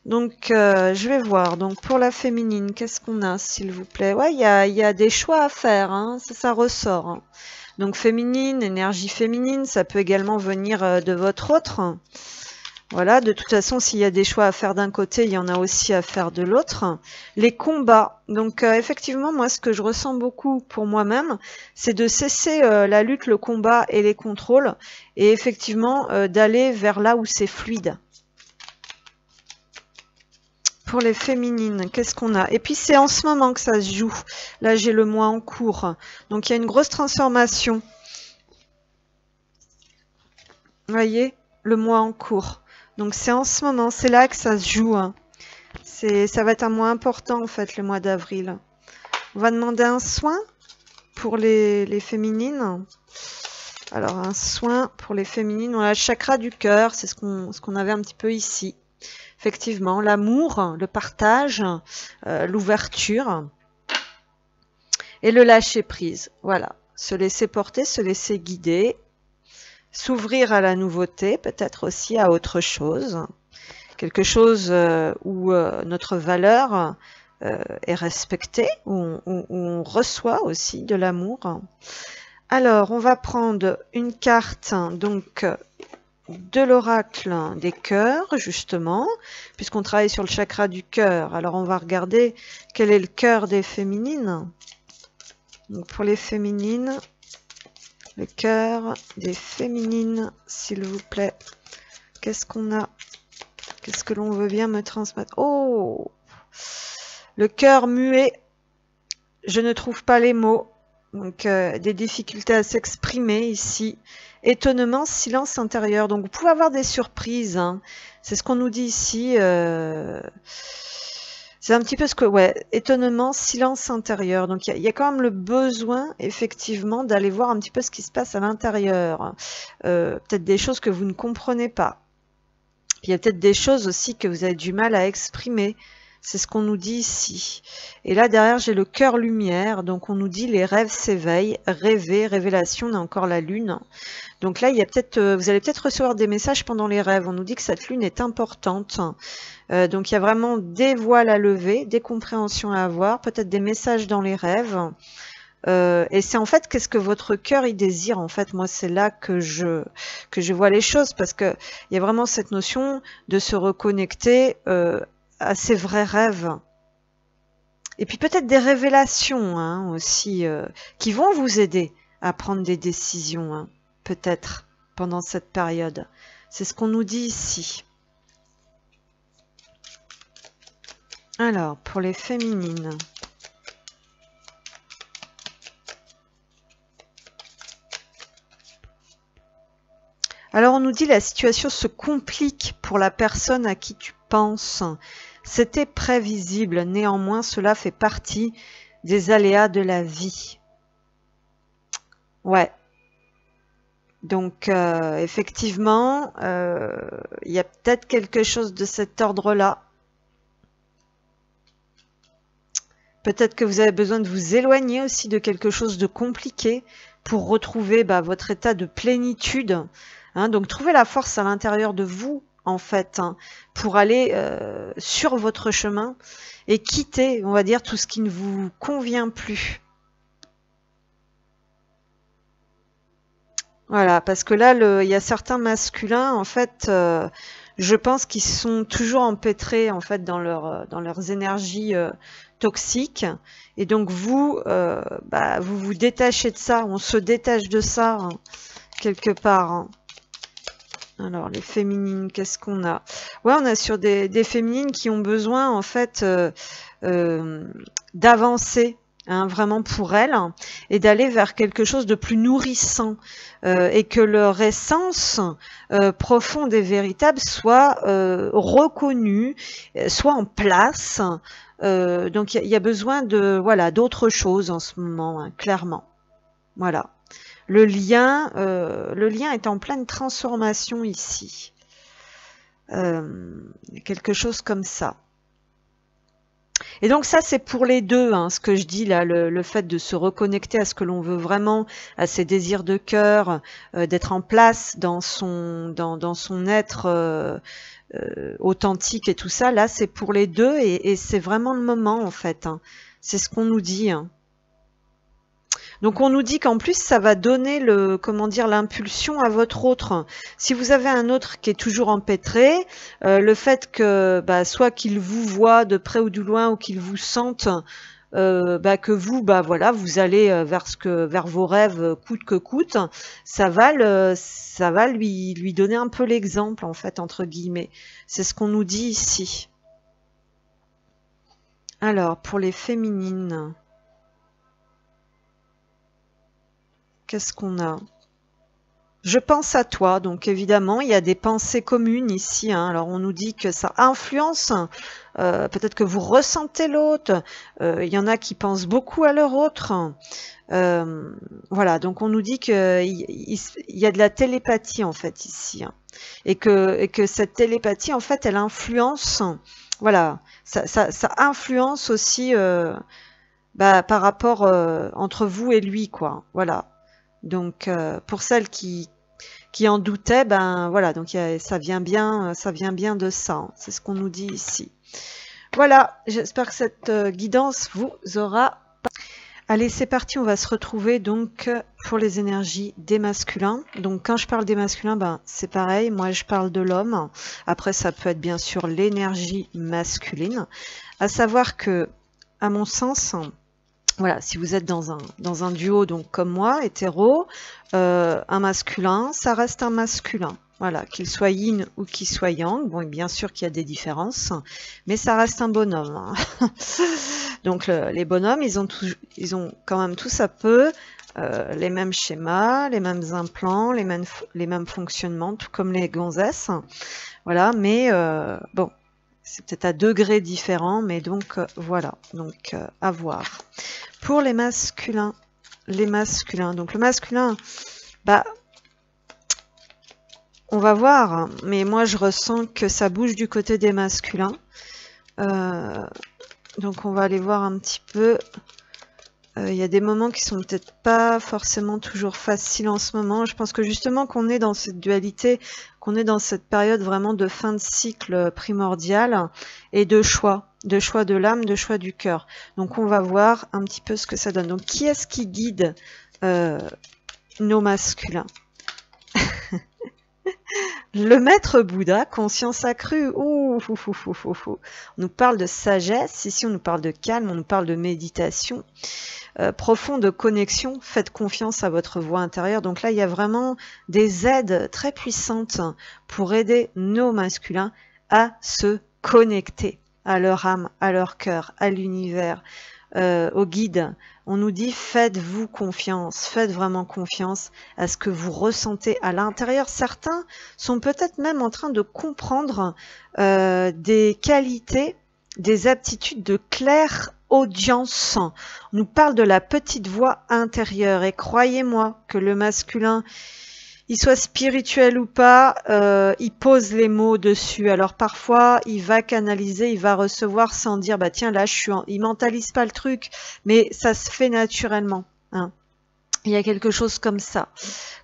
A: Donc je vais voir. Donc pour la féminine, qu'est-ce qu'on a s'il vous plaît? Ouais, il y a des choix à faire. Hein. Ça ressort. Hein. Donc féminine, énergie féminine, ça peut également venir de votre autre. Voilà, de toute façon, s'il y a des choix à faire d'un côté, il y en a aussi à faire de l'autre. Les combats. Donc effectivement, moi, ce que je ressens beaucoup pour moi-même, c'est de cesser la lutte, le combat et les contrôles, et effectivement d'aller vers là où c'est fluide. Pour les féminines, qu'est-ce qu'on a? Et puis c'est en ce moment que ça se joue. Là, j'ai le mois en cours. Donc il y a une grosse transformation. Vous voyez, le mois en cours. Donc c'est en ce moment, c'est là que ça se joue. Hein. Ça va être un mois important en fait, le mois d'avril. On va demander un soin pour les féminines. Alors un soin pour les féminines, on a le chakra du cœur, c'est ce qu'on avait un petit peu ici. Effectivement, l'amour, le partage, l'ouverture et le lâcher prise. Voilà, se laisser porter, se laisser guider. S'ouvrir à la nouveauté, peut-être aussi à autre chose. Quelque chose où notre valeur est respectée, où on reçoit aussi de l'amour. Alors, on va prendre une carte donc de l'oracle des cœurs, justement, puisqu'on travaille sur le chakra du cœur. Alors, on va regarder quel est le cœur des féminines. Donc, pour les féminines, le cœur des féminines, s'il vous plaît. Qu'est-ce qu'on a? Qu'est-ce que l'on veut bien me transmettre? Oh! Le cœur muet. Je ne trouve pas les mots. Donc, des difficultés à s'exprimer ici. Étonnement, silence intérieur. Donc, vous pouvez avoir des surprises. Hein. C'est ce qu'on nous dit ici. C'est un petit peu ce que... Ouais, étonnement, silence intérieur. Donc, il y a quand même le besoin, effectivement, d'aller voir un petit peu ce qui se passe à l'intérieur. Peut-être des choses que vous ne comprenez pas. Il y a peut-être des choses aussi que vous avez du mal à exprimer. C'est ce qu'on nous dit ici. Et là, derrière, j'ai le cœur lumière. Donc, on nous dit les rêves s'éveillent. Rêver, révélation, on a encore la lune. Donc là, il y a peut-être, vous allez peut-être recevoir des messages pendant les rêves. On nous dit que cette lune est importante. Donc, il y a vraiment des voiles à lever, des compréhensions à avoir, peut-être des messages dans les rêves. Et c'est en fait qu'est-ce que votre cœur y désire. En fait, moi, c'est là que je vois les choses, parce que il y a vraiment cette notion de se reconnecter à ses vrais rêves. Et puis peut-être des révélations hein, aussi qui vont vous aider à prendre des décisions, hein, peut-être pendant cette période. C'est ce qu'on nous dit ici. Alors, pour les féminines. Alors, on nous dit la situation se complique pour la personne à qui tu penses. C'était prévisible, néanmoins, cela fait partie des aléas de la vie. Ouais. Donc, effectivement, il y a peut-être quelque chose de cet ordre-là. Peut-être que vous avez besoin de vous éloigner aussi de quelque chose de compliqué pour retrouver votre état de plénitude. Hein, donc, trouvez la force à l'intérieur de vous, en fait, hein, pour aller sur votre chemin et quitter, on va dire, tout ce qui ne vous convient plus. Voilà, parce que là, il y a certains masculins, en fait, je pense qu'ils sont toujours empêtrés, en fait, dans leurs énergies toxiques. Et donc, vous vous détachez de ça, on se détache de ça, hein, quelque part. Hein. Alors, les féminines, qu'est-ce qu'on a? Ouais, on a sur des féminines qui ont besoin, en fait, d'avancer. Hein, vraiment pour elles, et d'aller vers quelque chose de plus nourrissant, et que leur essence profonde et véritable soit reconnue, soit en place. Donc il y a besoin de d'autre chose en ce moment, hein, clairement. Voilà. Le lien est en pleine transformation ici. Quelque chose comme ça. Et donc ça, c'est pour les deux, hein, ce que je dis là, le fait de se reconnecter à ce que l'on veut vraiment, à ses désirs de cœur, d'être en place dans son être authentique et tout ça. Là, c'est pour les deux et c'est vraiment le moment en fait. Hein. C'est ce qu'on nous dit. Hein. Donc on nous dit qu'en plus ça va donner le, comment dire, l'impulsion à votre autre. Si vous avez un autre qui est toujours empêtré, le fait que soit qu'il vous voit de près ou de loin ou qu'il vous sente, que vous, voilà, vous allez vers vos rêves coûte que coûte, ça va lui donner un peu l'exemple en fait, entre guillemets. C'est ce qu'on nous dit ici. Alors pour les féminines, qu'est-ce qu'on a? Je pense à toi, donc évidemment, il y a des pensées communes ici. Hein. Alors on nous dit que ça influence, peut-être que vous ressentez l'autre, il y en a qui pensent beaucoup à leur autre. Voilà, donc on nous dit qu'il y a de la télépathie en fait ici. Hein. Et que cette télépathie, en fait, elle influence, voilà, ça influence aussi par rapport entre vous et lui, quoi. Voilà. Donc pour celles qui en doutaient, voilà, donc ça vient bien de ça. Hein. C'est ce qu'on nous dit ici. Voilà, j'espère que cette guidance vous aura. Allez, c'est parti, on va se retrouver donc pour les énergies des masculins. Donc quand je parle des masculins, c'est pareil, moi je parle de l'homme. Après ça peut être bien sûr l'énergie masculine. À savoir que, à mon sens, voilà, si vous êtes dans un duo, donc comme moi, hétéro, un masculin, ça reste un masculin. Voilà, qu'il soit yin ou qu'il soit yang. Bon, bien sûr qu'il y a des différences, mais ça reste un bonhomme. Hein. Donc les bonhommes, ils ont quand même tous à peu les mêmes schémas, les mêmes implants, les mêmes fonctionnements, tout comme les gonzesses. Voilà, mais bon. C'est peut-être à degrés différents, mais donc voilà, donc à voir. Pour les masculins, donc le masculin, on va voir, mais moi je ressens que ça bouge du côté des masculins. Donc on va aller voir un petit peu. Il y a des moments qui sont peut-être pas forcément toujours faciles en ce moment. Je pense que justement qu'on est dans cette dualité, qu'on est dans cette période vraiment de fin de cycle primordial et de choix de l'âme, de choix du cœur. Donc on va voir un petit peu ce que ça donne. Donc qui est-ce qui guide nos masculins? Le maître Bouddha, conscience accrue. On nous parle de sagesse, ici on nous parle de calme, on nous parle de méditation. Profonde connexion, faites confiance à votre voix intérieure. Donc là, il y a vraiment des aides très puissantes pour aider nos masculins à se connecter à leur âme, à leur cœur, à l'univers, au guide. On nous dit faites-vous confiance, faites vraiment confiance à ce que vous ressentez à l'intérieur. Certains sont peut-être même en train de comprendre des qualités, des aptitudes de clairaudience. On nous parle de la petite voix intérieure et croyez-moi que le masculin, il soit spirituel ou pas, il pose les mots dessus. Alors parfois, il va canaliser, il va recevoir sans dire tiens là il mentalise pas le truc, mais ça se fait naturellement. Hein. Il y a quelque chose comme ça.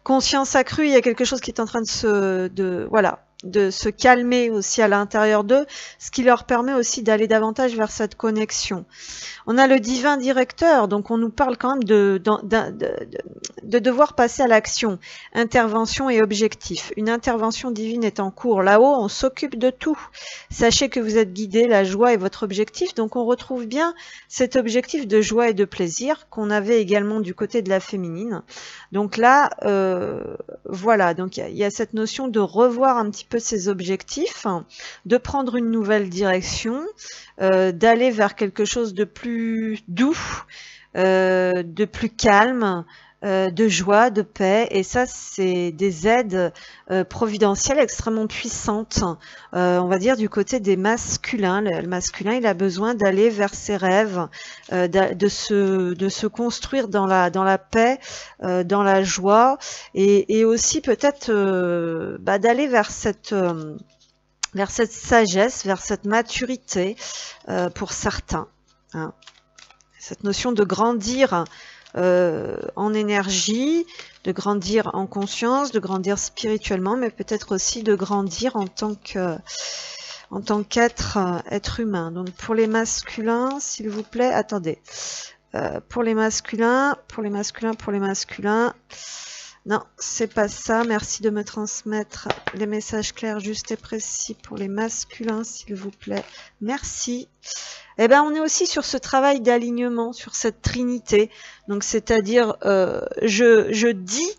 A: Conscience accrue, il y a quelque chose qui est en train de se calmer aussi à l'intérieur d'eux, ce qui leur permet aussi d'aller davantage vers cette connexion. On a le divin directeur, donc on nous parle quand même de devoir passer à l'action, intervention et objectif. Une intervention divine est en cours. Là-haut, on s'occupe de tout. Sachez que vous êtes guidé, la joie est votre objectif, donc on retrouve bien cet objectif de joie et de plaisir qu'on avait également du côté de la féminine. Donc là, voilà, donc il y a cette notion de revoir un petit peu ses objectifs, de prendre une nouvelle direction, d'aller vers quelque chose de plus doux, de plus calme, de joie, de paix. Et ça, c'est des aides providentielles extrêmement puissantes, on va dire du côté des masculins. Le masculin, il a besoin d'aller vers ses rêves, de se construire dans la paix, dans la joie, et aussi peut-être d'aller vers cette sagesse, vers cette maturité pour certains. Hein. Cette notion de grandir en énergie, de grandir en conscience, de grandir spirituellement, mais peut-être aussi de grandir en tant qu'être humain. Donc pour les masculins, s'il vous plaît, attendez. Pour les masculins, pour les masculins, pour les masculins. Non, c'est pas ça. Merci de me transmettre les messages clairs, justes et précis pour les masculins, s'il vous plaît. Merci. Eh ben, on est aussi sur ce travail d'alignement, sur cette trinité. Donc, c'est-à-dire, je dis,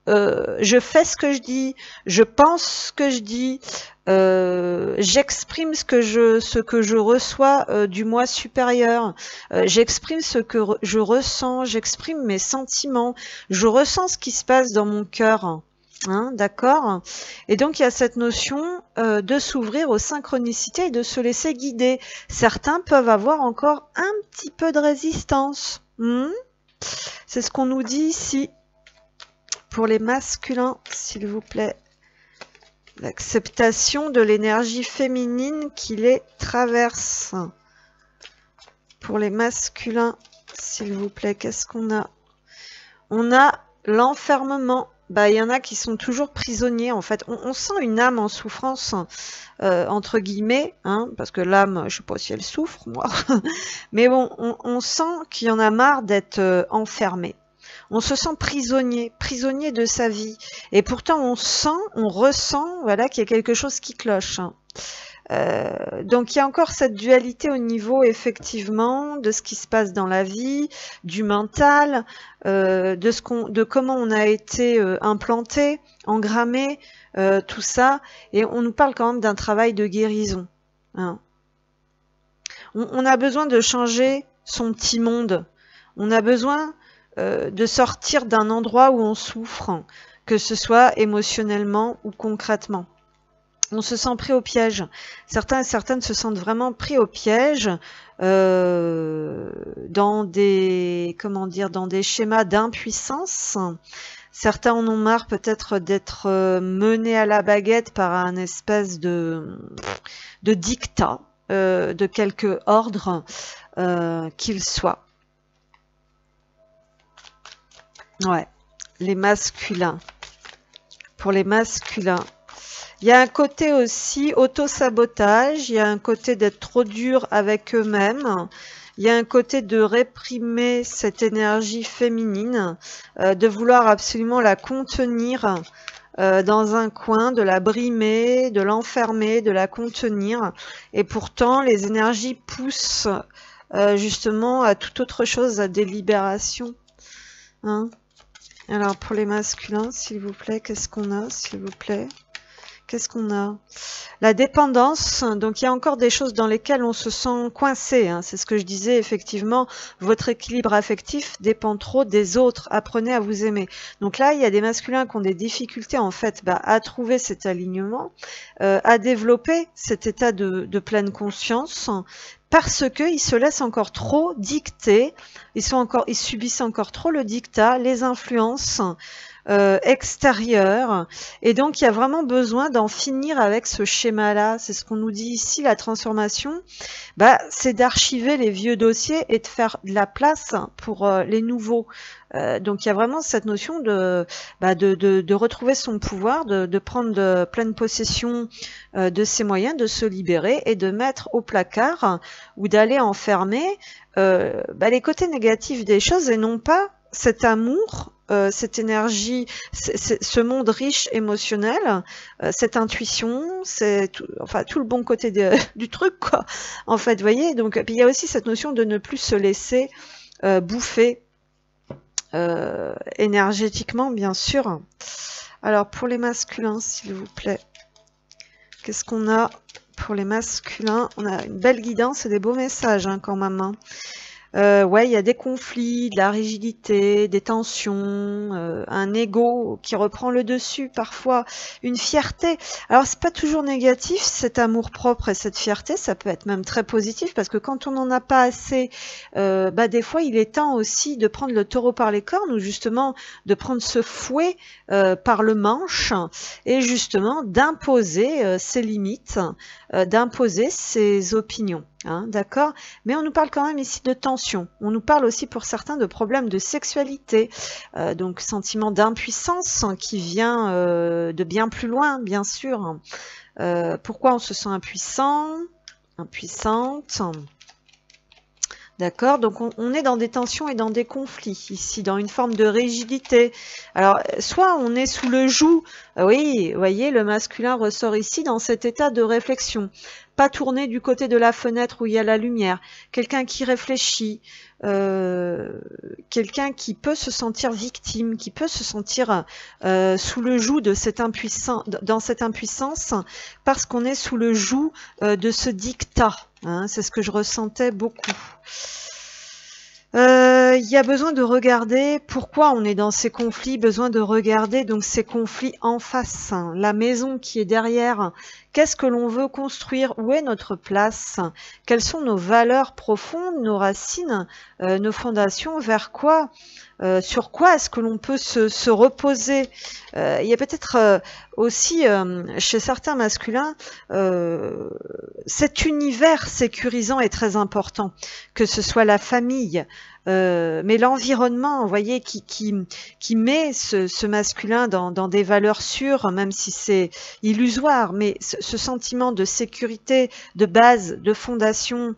A: je fais ce que je dis, je pense ce que je dis, j'exprime ce que je reçois du moi supérieur, j'exprime ce que je ressens, j'exprime mes sentiments, je ressens ce qui se passe dans mon cœur. Hein, d'accord? Et donc il y a cette notion de s'ouvrir aux synchronicités et de se laisser guider. Certains peuvent avoir encore un petit peu de résistance. C'est ce qu'on nous dit ici. Pour les masculins, s'il vous plaît, l'acceptation de l'énergie féminine qui les traverse. Pour les masculins, s'il vous plaît, qu'est-ce qu'on a? On a l'enfermement. Il y en a qui sont toujours prisonniers, en fait. On sent une âme en souffrance, entre guillemets, hein, parce que l'âme, je sais pas si elle souffre, moi. Mais bon, on sent qu'il y en a marre d'être enfermé. On se sent prisonnier, prisonnier de sa vie. Et pourtant, on ressent, voilà, qu'il y a quelque chose qui cloche. Donc, il y a encore cette dualité au niveau, effectivement, de ce qui se passe dans la vie, du mental, de comment on a été implanté, engrammé, tout ça. Et on nous parle quand même d'un travail de guérison. Hein. On a besoin de changer son petit monde. On a besoin de sortir d'un endroit où on souffre, que ce soit émotionnellement ou concrètement. On se sent pris au piège. Certains et certaines se sentent vraiment pris au piège dans des, comment dire, dans des schémas d'impuissance. Certains en ont marre peut-être d'être menés à la baguette par un espèce de dictat, de quelque ordre qu'il soit. Ouais, les masculins. Pour les masculins, il y a un côté aussi auto-sabotage, il y a un côté d'être trop dur avec eux-mêmes, il y a un côté de réprimer cette énergie féminine, de vouloir absolument la contenir dans un coin, de la brimer, de l'enfermer, de la contenir. Et pourtant, les énergies poussent justement à toute autre chose, à des libérations. Hein? Alors, pour les masculins, s'il vous plaît, qu'est-ce qu'on a, s'il vous plaît? Qu'est-ce qu'on a? La dépendance, donc il y a encore des choses dans lesquelles on se sent coincé. Hein. C'est ce que je disais, effectivement, votre équilibre affectif dépend trop des autres. Apprenez à vous aimer. Donc là, il y a des masculins qui ont des difficultés, en fait, à trouver cet alignement, à développer cet état de pleine conscience, parce qu'ils se laissent encore trop dicter, ils subissent encore trop le dictat, les influences extérieures, et donc il y a vraiment besoin d'en finir avec ce schéma-là. C'est ce qu'on nous dit ici, la transformation, c'est d'archiver les vieux dossiers et de faire de la place pour les nouveaux. Donc il y a vraiment cette notion de retrouver son pouvoir, de prendre pleine possession de ses moyens, de se libérer et de mettre au placard ou d'aller enfermer les côtés négatifs des choses et non pas cet amour, cette énergie, ce monde riche émotionnel, cette intuition, c'est tout le bon côté du truc, quoi. En fait, vous voyez, donc il y a aussi cette notion de ne plus se laisser bouffer énergétiquement, bien sûr. Alors, pour les masculins, s'il vous plaît, qu'est-ce qu'on a pour les masculins? On a une belle guidance et des beaux messages, hein, quand même. Hein. Ouais, il y a des conflits, de la rigidité, des tensions, un ego qui reprend le dessus, parfois une fierté. Alors c'est pas toujours négatif, cet amour-propre et cette fierté, ça peut être même très positif parce que quand on n'en a pas assez, des fois il est temps aussi de prendre le taureau par les cornes ou justement de prendre ce fouet par le manche et justement d'imposer ses limites, d'imposer ses opinions. Hein, d'accord, mais on nous parle quand même ici de tension. On nous parle aussi pour certains de problèmes de sexualité, donc sentiment d'impuissance qui vient de bien plus loin, bien sûr. Pourquoi on se sent impuissant, impuissante? D'accord? Donc on est dans des tensions et dans des conflits ici, dans une forme de rigidité. Alors, soit on est sous le joug, oui, vous voyez, le masculin ressort ici dans cet état de réflexion. Pas tourné du côté de la fenêtre où il y a la lumière. Quelqu'un qui réfléchit, quelqu'un qui peut se sentir victime, qui peut se sentir sous le joug de cette dans cette impuissance, parce qu'on est sous le joug de ce diktat. Hein, c'est ce que je ressentais beaucoup. Il y a besoin de regarder pourquoi on est dans ces conflits, besoin de regarder donc ces conflits en face, hein, la maison qui est derrière, qu'est-ce que l'on veut construire, où est notre place, quelles sont nos valeurs profondes, nos racines, nos fondations, vers quoi, sur quoi est-ce que l'on peut se reposer. Il y a peut-être aussi chez certains masculins cet univers sécurisant est très important, que ce soit la famille, mais l'environnement, vous voyez, qui met ce masculin dans des valeurs sûres, même si c'est illusoire, mais ce sentiment de sécurité, de base, de fondation,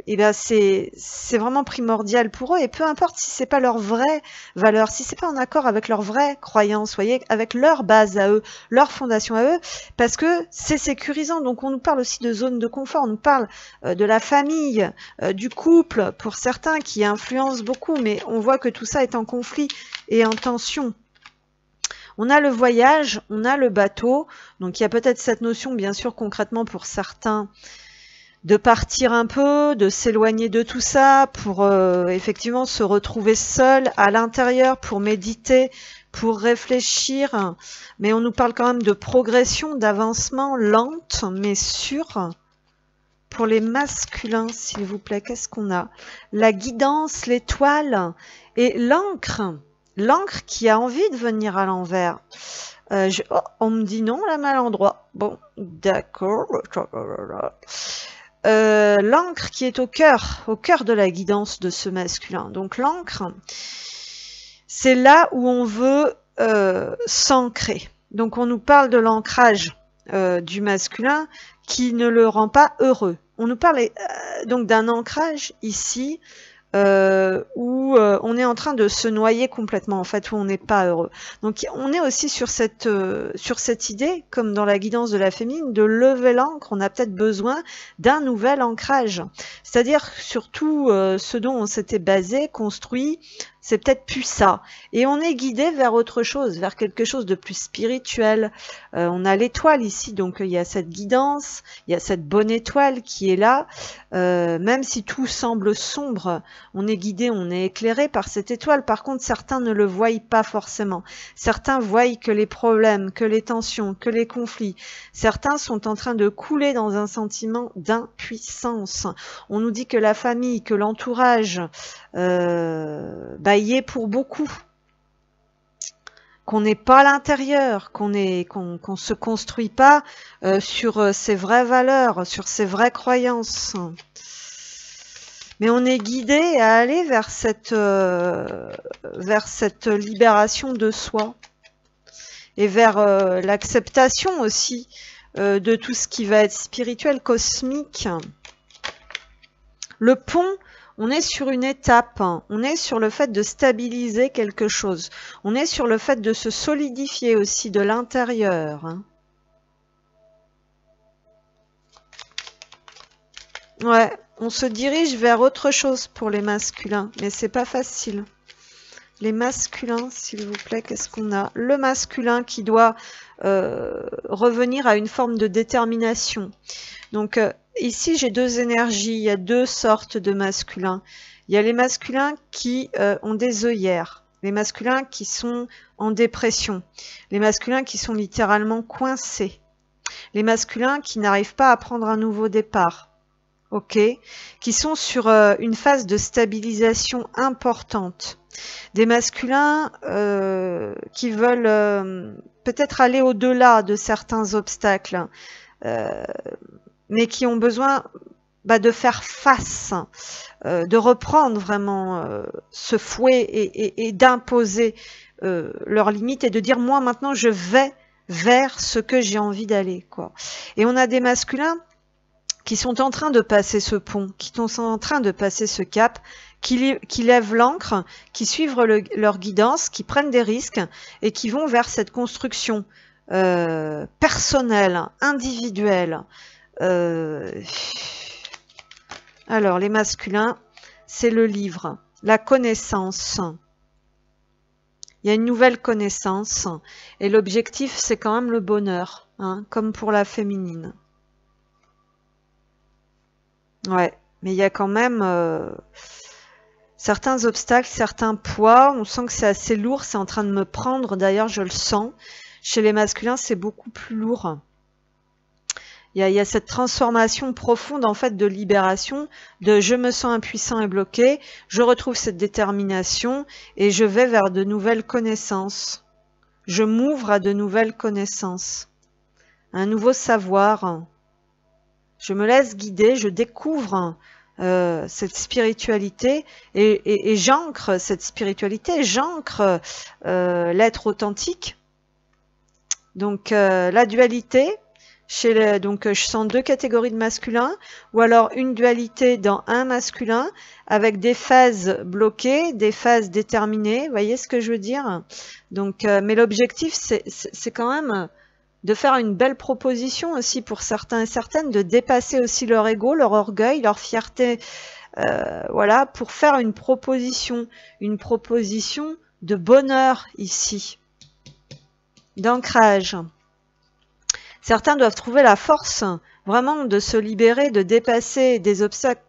A: et ben c'est vraiment primordial pour eux. Et peu importe si c'est pas leur vraie valeur, si c'est pas en accord avec leur vraie croyance, voyez, avec leur base à eux, leur fondation à eux, parce que c'est sécurisant. Donc on nous parle aussi de zone de confort, on nous parle de la famille, du couple, pour certains qui influencent beaucoup, mais on voit que tout ça est en conflit et en tension. On a le voyage, on a le bateau, donc il y a peut-être cette notion, bien sûr, concrètement pour certains, de partir un peu, de s'éloigner de tout ça, pour effectivement se retrouver seul à l'intérieur, pour méditer, pour réfléchir. Mais on nous parle quand même de progression, d'avancement lente, mais sûre. Pour les masculins, s'il vous plaît, qu'est-ce qu'on a? La guidance, l'étoile et l'encre. L'encre qui a envie de venir à l'envers. Oh, on me dit non, la malandroit. Bon, d'accord. L'encre qui est au cœur de la guidance de ce masculin. Donc l'encre, c'est là où on veut s'ancrer. Donc on nous parle de l'ancrage du masculin qui ne le rend pas heureux. On nous parle donc d'un ancrage ici où on est en train de se noyer complètement, en fait, où on n'est pas heureux. Donc on est aussi sur cette idée, comme dans la guidance de la féminine, de lever l'ancre. On a peut-être besoin d'un nouvel ancrage. C'est-à-dire surtout ce dont on s'était basé, construit, c'est peut-être plus ça. Et on est guidé vers autre chose, vers quelque chose de plus spirituel. On a l'étoile ici, donc il y a cette guidance, il y a cette bonne étoile qui est là. Même si tout semble sombre, on est guidé, on est éclairé par cette étoile. Par contre, certains ne le voient pas forcément. Certains voient que les problèmes, que les tensions, que les conflits. Certains sont en train de couler dans un sentiment d'impuissance. On nous dit que la famille, que l'entourage, y est pour beaucoup, qu'on n'est pas à l'intérieur, qu'on se construit pas sur ses vraies valeurs, sur ses vraies croyances. Mais on est guidé à aller vers cette libération de soi et vers l'acceptation aussi de tout ce qui va être spirituel, cosmique. Le pont, on est sur une étape, on est sur le fait de stabiliser quelque chose, on est sur le fait de se solidifier aussi de l'intérieur. Ouais, on se dirige vers autre chose pour les masculins, mais c'est pas facile. Les masculins, s'il vous plaît, qu'est-ce qu'on a? Le masculin qui doit revenir à une forme de détermination. Donc ici, j'ai deux énergies, il y a deux sortes de masculins. Il y a les masculins qui ont des œillères, les masculins qui sont en dépression, les masculins qui sont littéralement coincés, les masculins qui n'arrivent pas à prendre un nouveau départ. Ok, qui sont sur une phase de stabilisation importante. Des masculins qui veulent peut-être aller au-delà de certains obstacles, mais qui ont besoin de faire face, de reprendre vraiment ce fouet et d'imposer leurs limites et de dire moi maintenant je vais vers ce que j'ai envie d'aller, quoi. Et on a des masculins qui sont en train de passer ce pont, qui sont en train de passer ce cap, qui lèvent l'ancre, qui suivent leur guidance, qui prennent des risques et qui vont vers cette construction personnelle, individuelle. Alors, les masculins, c'est le livre, la connaissance. Il y a une nouvelle connaissance et l'objectif, c'est quand même le bonheur, hein, comme pour la féminine. Ouais, mais il y a quand même certains obstacles, certains poids. On sent que c'est assez lourd, c'est en train de me prendre. D'ailleurs, je le sens. Chez les masculins, c'est beaucoup plus lourd. Il y a cette transformation profonde en fait de libération, de je me sens impuissant et bloqué, je retrouve cette détermination et je vais vers de nouvelles connaissances. Je m'ouvre à de nouvelles connaissances, un nouveau savoir. Je me laisse guider, je découvre cette spiritualité et j'ancre cette spiritualité, j'ancre l'être authentique. Donc la dualité, donc je sens deux catégories de masculins, ou alors une dualité dans un masculin, avec des phases bloquées, des phases déterminées, vous voyez ce que je veux dire? Donc, mais l'objectif, c'est quand même de faire une belle proposition aussi pour certains et certaines, de dépasser aussi leur ego, leur orgueil, leur fierté, voilà, pour faire une proposition de bonheur ici, d'ancrage. Certains doivent trouver la force vraiment de se libérer, de dépasser des obstacles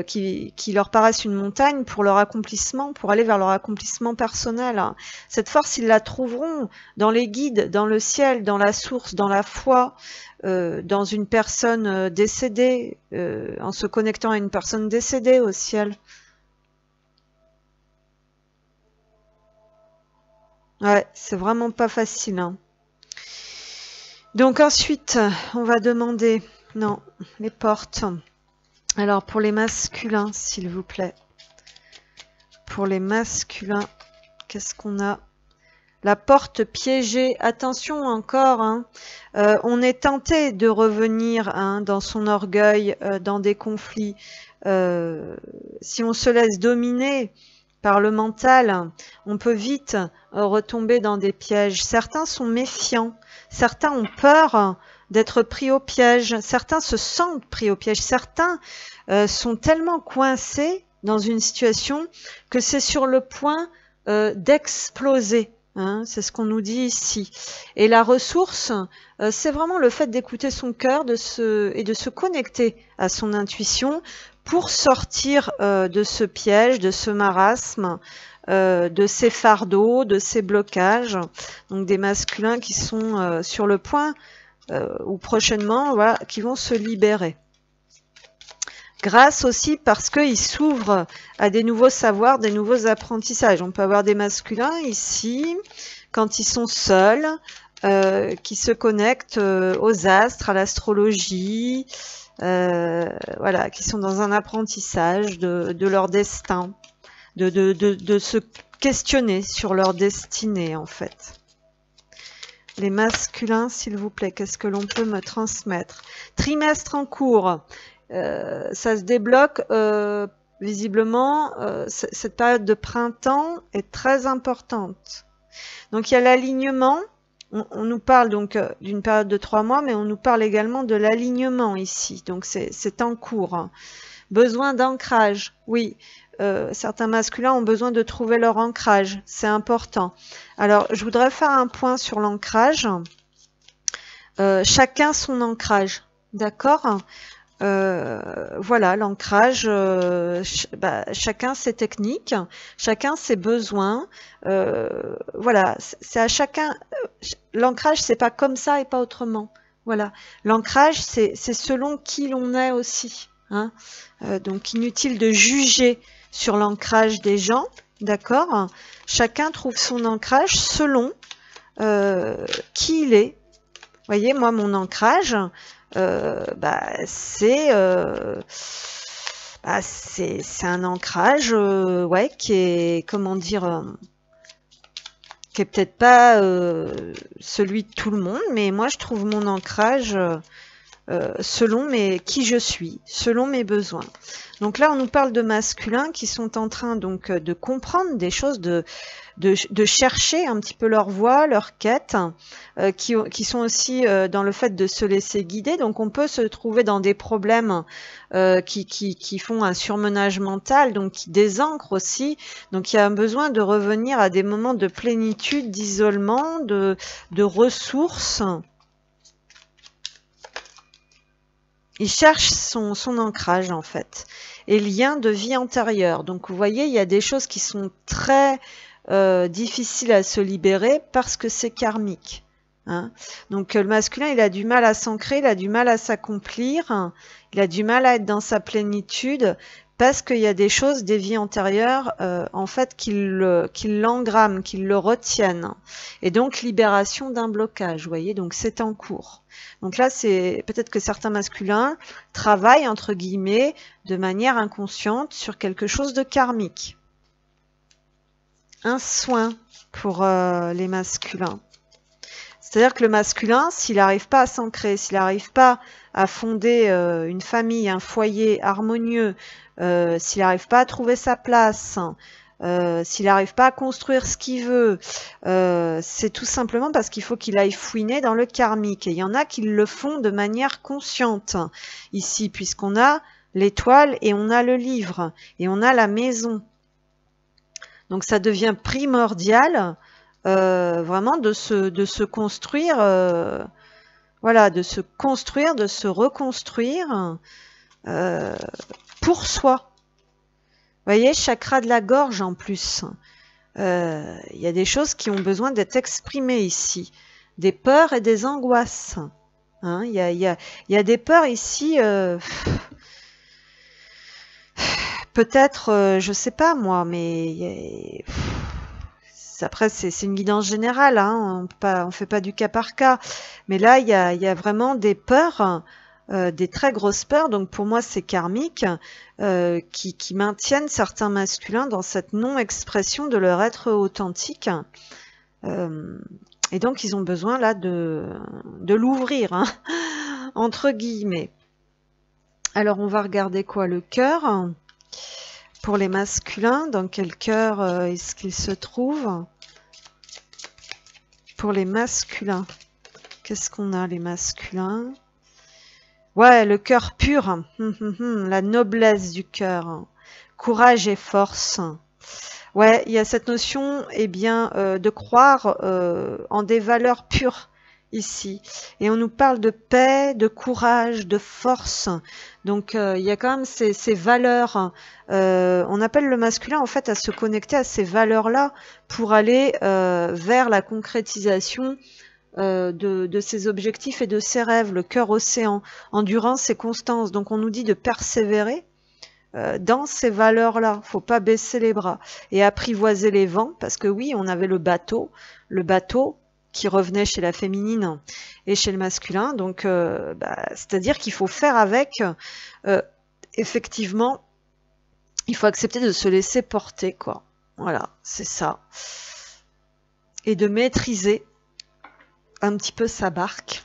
A: qui leur paraissent une montagne pour leur accomplissement, pour aller vers leur accomplissement personnel. Cette force, ils la trouveront dans les guides, dans le ciel, dans la source, dans la foi, dans une personne décédée, en se connectant à une personne décédée au ciel. Ouais, c'est vraiment pas facile, hein. Donc ensuite, on va demander, non, les portes. Alors pour les masculins, s'il vous plaît. Pour les masculins, qu'est-ce qu'on a? La porte piégée, attention encore, hein. On est tenté de revenir dans son orgueil, dans des conflits. Si on se laisse dominer par le mental, on peut vite retomber dans des pièges. Certains sont méfiants. Certains ont peur d'être pris au piège, certains se sentent pris au piège, certains sont tellement coincés dans une situation que c'est sur le point d'exploser. Hein, c'est ce qu'on nous dit ici. Et la ressource, c'est vraiment le fait d'écouter son cœur et de se connecter à son intuition pour sortir de ce piège, de ce marasme, de ces fardeaux, de ces blocages. Donc des masculins qui sont sur le point ou prochainement, voilà, qui vont se libérer. Grâce aussi parce qu'ils s'ouvrent à des nouveaux savoirs, des nouveaux apprentissages. On peut avoir des masculins ici, quand ils sont seuls, qui se connectent aux astres, à l'astrologie, voilà, qui sont dans un apprentissage de leur destin, de se questionner sur leur destinée en fait. Les masculins, s'il vous plaît, qu'est-ce que l'on peut me transmettre? Trimestre en cours. Ça se débloque visiblement, cette période de printemps est très importante. Donc il y a l'alignement, on nous parle donc d'une période de 3 mois, mais on nous parle également de l'alignement ici, donc c'est en cours. Besoin d'ancrage, oui, certains masculins ont besoin de trouver leur ancrage, c'est important. Alors je voudrais faire un point sur l'ancrage, chacun son ancrage, d'accord? Voilà, l'ancrage, chacun ses techniques, chacun ses besoins, voilà, c'est à chacun, l'ancrage c'est pas comme ça et pas autrement, voilà, l'ancrage c'est selon qui l'on est aussi, hein, donc inutile de juger sur l'ancrage des gens, d'accord, chacun trouve son ancrage selon qui il est, vous voyez, moi mon ancrage, c'est un ancrage ouais, qui est, comment dire, qui est peut-être pas celui de tout le monde, mais moi je trouve mon ancrage selon qui je suis, selon mes besoins. Donc là, on nous parle de masculins qui sont en train donc de comprendre des choses, de chercher un petit peu leur voie, leur quête, qui sont aussi dans le fait de se laisser guider. Donc on peut se trouver dans des problèmes qui font un surmenage mental, donc qui désancrent aussi. Donc il y a un besoin de revenir à des moments de plénitude, d'isolement, de ressources. Il cherche son ancrage en fait, et lien de vie antérieure. Donc vous voyez, il y a des choses qui sont très difficiles à se libérer parce que c'est karmique. Hein. Donc le masculin, il a du mal à s'ancrer, il a du mal à s'accomplir, il a du mal à être dans sa plénitude parce qu'il y a des choses, des vies antérieures, en fait, qui l'engramment, qui le retiennent. Et donc libération d'un blocage, vous voyez, donc c'est en cours. Donc là, c'est peut-être que certains masculins travaillent, entre guillemets, de manière inconsciente sur quelque chose de karmique. Un soin pour les masculins. C'est-à-dire que le masculin, s'il n'arrive pas à s'ancrer, s'il n'arrive pas à fonder une famille, un foyer harmonieux, s'il n'arrive pas à trouver sa place, s'il n'arrive pas à construire ce qu'il veut, c'est tout simplement parce qu'il faut qu'il aille fouiner dans le karmique. Et il y en a qui le font de manière consciente ici, puisqu'on a l'étoile et on a le livre et on a la maison. Donc ça devient primordial vraiment de se construire, voilà, de se construire, de se reconstruire pour soi. Vous voyez, chakra de la gorge en plus. Il y a des choses qui ont besoin d'être exprimées ici. Des peurs et des angoisses. Hein, il y a des peurs ici. Peut-être, je sais pas moi, mais après c'est une guidance générale. Hein, on fait pas du cas par cas. Mais là, il y a vraiment des peurs. Des très grosses peurs, donc pour moi c'est karmique, qui maintiennent certains masculins dans cette non-expression de leur être authentique. Et donc ils ont besoin là de l'ouvrir, hein, entre guillemets. Alors on va regarder quoi? Le cœur. Pour les masculins, dans quel cœur est-ce qu'il se trouve? Pour les masculins, qu'est-ce qu'on a les masculins? Ouais, le cœur pur, la noblesse du cœur, courage et force. Ouais, il y a cette notion, eh bien, de croire en des valeurs pures ici. Et on nous parle de paix, de courage, de force. Donc, il y a quand même ces valeurs. On appelle le masculin, en fait, à se connecter à ces valeurs-là pour aller vers la concrétisation de ses objectifs et de ses rêves, le cœur océan, endurance et constance. Donc on nous dit de persévérer dans ces valeurs-là. Faut pas baisser les bras et apprivoiser les vents, parce que oui, on avait le bateau qui revenait chez la féminine et chez le masculin. Donc c'est-à-dire qu'il faut faire avec. Effectivement, il faut accepter de se laisser porter, quoi. Voilà, c'est ça. Et de maîtriser un petit peu sa barque.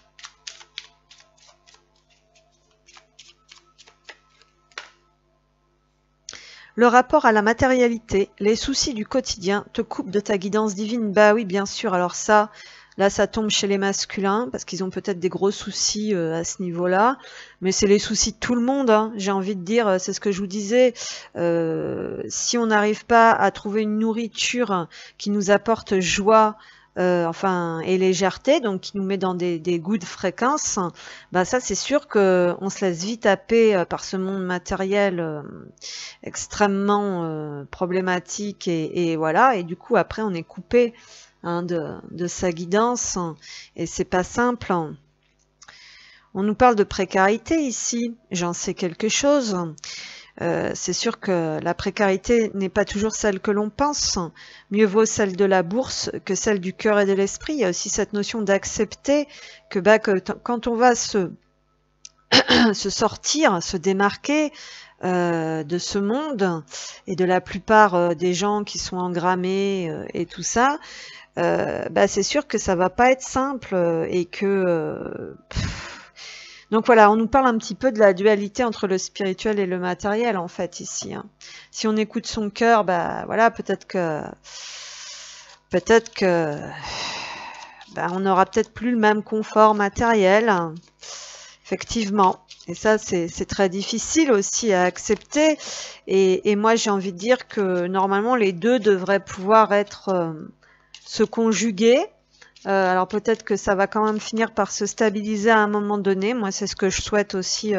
A: Le rapport à la matérialité, les soucis du quotidien te coupent de ta guidance divine. Bah oui, bien sûr. Alors ça, là, ça tombe chez les masculins parce qu'ils ont peut-être des gros soucis à ce niveau-là. Mais c'est les soucis de tout le monde, hein. J'ai envie de dire, c'est ce que je vous disais. Si on n'arrive pas à trouver une nourriture qui nous apporte joie, et légèreté, donc qui nous met dans des goûts de fréquence, bah ça c'est sûr que on se laisse vite happer par ce monde matériel extrêmement problématique et voilà, et du coup après on est coupé hein, de sa guidance et c'est pas simple. On nous parle de précarité ici, j'en sais quelque chose. C'est sûr que la précarité n'est pas toujours celle que l'on pense. Mieux vaut celle de la bourse que celle du cœur et de l'esprit. Il y a aussi cette notion d'accepter que quand on va se sortir, se démarquer de ce monde et de la plupart des gens qui sont engrammés et tout ça, c'est sûr que ça va pas être simple et que Donc voilà, on nous parle un petit peu de la dualité entre le spirituel et le matériel en fait ici. Hein. Si on écoute son cœur, bah voilà, peut-être que bah, on n'aura peut-être plus le même confort matériel, effectivement. Et ça, c'est très difficile aussi à accepter. Et moi, j'ai envie de dire que normalement, les deux devraient pouvoir être se conjuguer. Alors peut-être que ça va quand même finir par se stabiliser à un moment donné. Moi, c'est ce que je souhaite aussi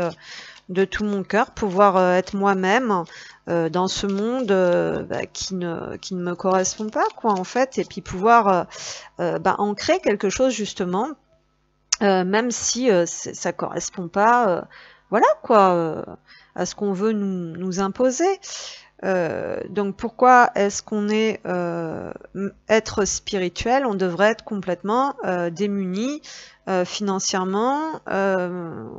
A: de tout mon cœur, pouvoir être moi-même dans ce monde bah, qui ne me correspond pas, quoi, en fait, et puis pouvoir bah, en créer quelque chose justement, même si ça correspond pas, voilà quoi, à ce qu'on veut nous imposer. Donc pourquoi est-ce qu'on est être spirituel? On devrait être complètement démuni financièrement,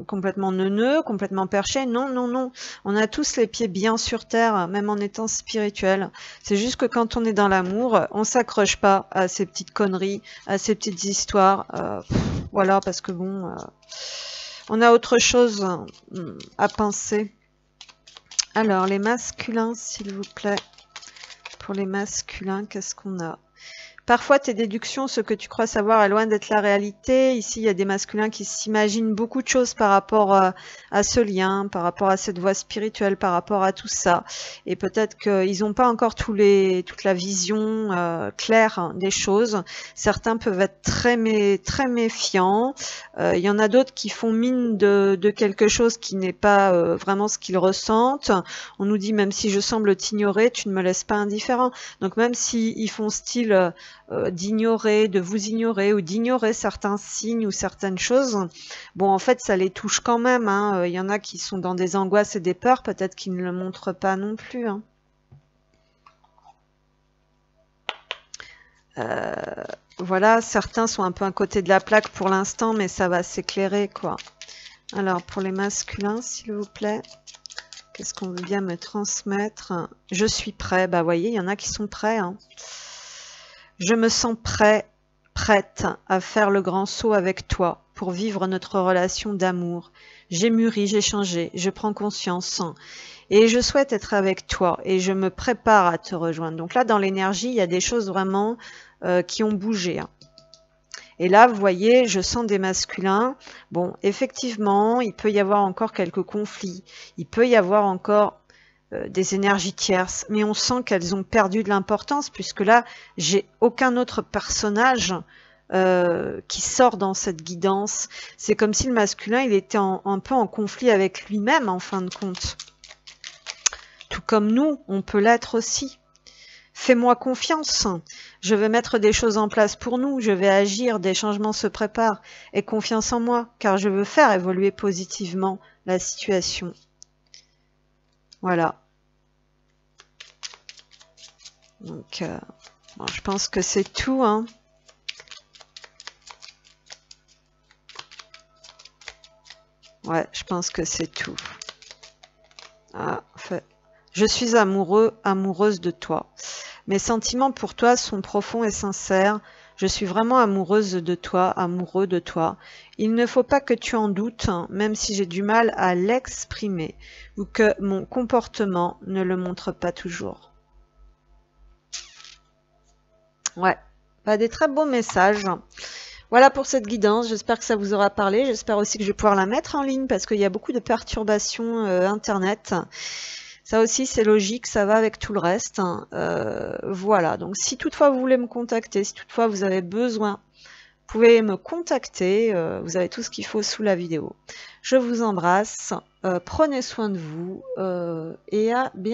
A: complètement neuneux, complètement perché. Non, non, non. On a tous les pieds bien sur terre, même en étant spirituel. C'est juste que quand on est dans l'amour, on s'accroche pas à ces petites conneries, à ces petites histoires. Voilà, parce que bon, on a autre chose à penser. Alors, les masculins, s'il vous plaît. Pour les masculins, qu'est-ce qu'on a? Parfois, tes déductions, ce que tu crois savoir est loin d'être la réalité. Ici, il y a des masculins qui s'imaginent beaucoup de choses par rapport à ce lien, par rapport à cette voie spirituelle, par rapport à tout ça. Et peut-être qu'ils n'ont pas encore toute la vision claire des choses. Certains peuvent être très méfiants. Il y en a d'autres qui font mine de quelque chose qui n'est pas vraiment ce qu'ils ressentent. On nous dit, même si je semble t'ignorer, tu ne me laisses pas indifférent. Donc même s'ils font style d'ignorer, de vous ignorer ou d'ignorer certains signes ou certaines choses, bon en fait ça les touche quand même. Hein. Il y en a qui sont dans des angoisses et des peurs, peut-être qu'ils ne le montrent pas non plus. Hein. Voilà, certains sont un peu à côté de la plaque pour l'instant, mais ça va s'éclairer quoi. Alors pour les masculins, s'il vous plaît, qu'est-ce qu'on veut bien me transmettre? Je suis prêt. Bah voyez, il y en a qui sont prêts. Hein. Je me sens prête à faire le grand saut avec toi pour vivre notre relation d'amour. J'ai mûri, j'ai changé, je prends conscience et je souhaite être avec toi et je me prépare à te rejoindre. Donc là, dans l'énergie, il y a des choses vraiment qui ont bougé. Hein. Et là, vous voyez, je sens des masculins. Bon, effectivement, il peut y avoir encore quelques conflits. Il peut y avoir encore des énergies tierces, mais on sent qu'elles ont perdu de l'importance puisque là, j'ai aucun autre personnage qui sort dans cette guidance. C'est comme si le masculin, il était un peu en conflit avec lui-même en fin de compte. Tout comme nous, on peut l'être aussi. Fais-moi confiance, je vais mettre des choses en place pour nous, je vais agir, des changements se préparent. Aie confiance en moi, car je veux faire évoluer positivement la situation. Voilà. Donc, bon, je pense que c'est tout. Hein. Ouais, je pense que c'est tout. Ah, fait. Je suis amoureuse de toi. Mes sentiments pour toi sont profonds et sincères. Je suis vraiment amoureuse de toi, amoureux de toi. Il ne faut pas que tu en doutes, même si j'ai du mal à l'exprimer ou que mon comportement ne le montre pas toujours. Ouais, bah, des très beaux messages. Voilà pour cette guidance, j'espère que ça vous aura parlé. J'espère aussi que je vais pouvoir la mettre en ligne parce qu'il y a beaucoup de perturbations Internet. Ça aussi, c'est logique, ça va avec tout le reste. Voilà, donc si toutefois vous voulez me contacter, si toutefois vous avez besoin, vous pouvez me contacter. Vous avez tout ce qu'il faut sous la vidéo. Je vous embrasse, prenez soin de vous et à bientôt.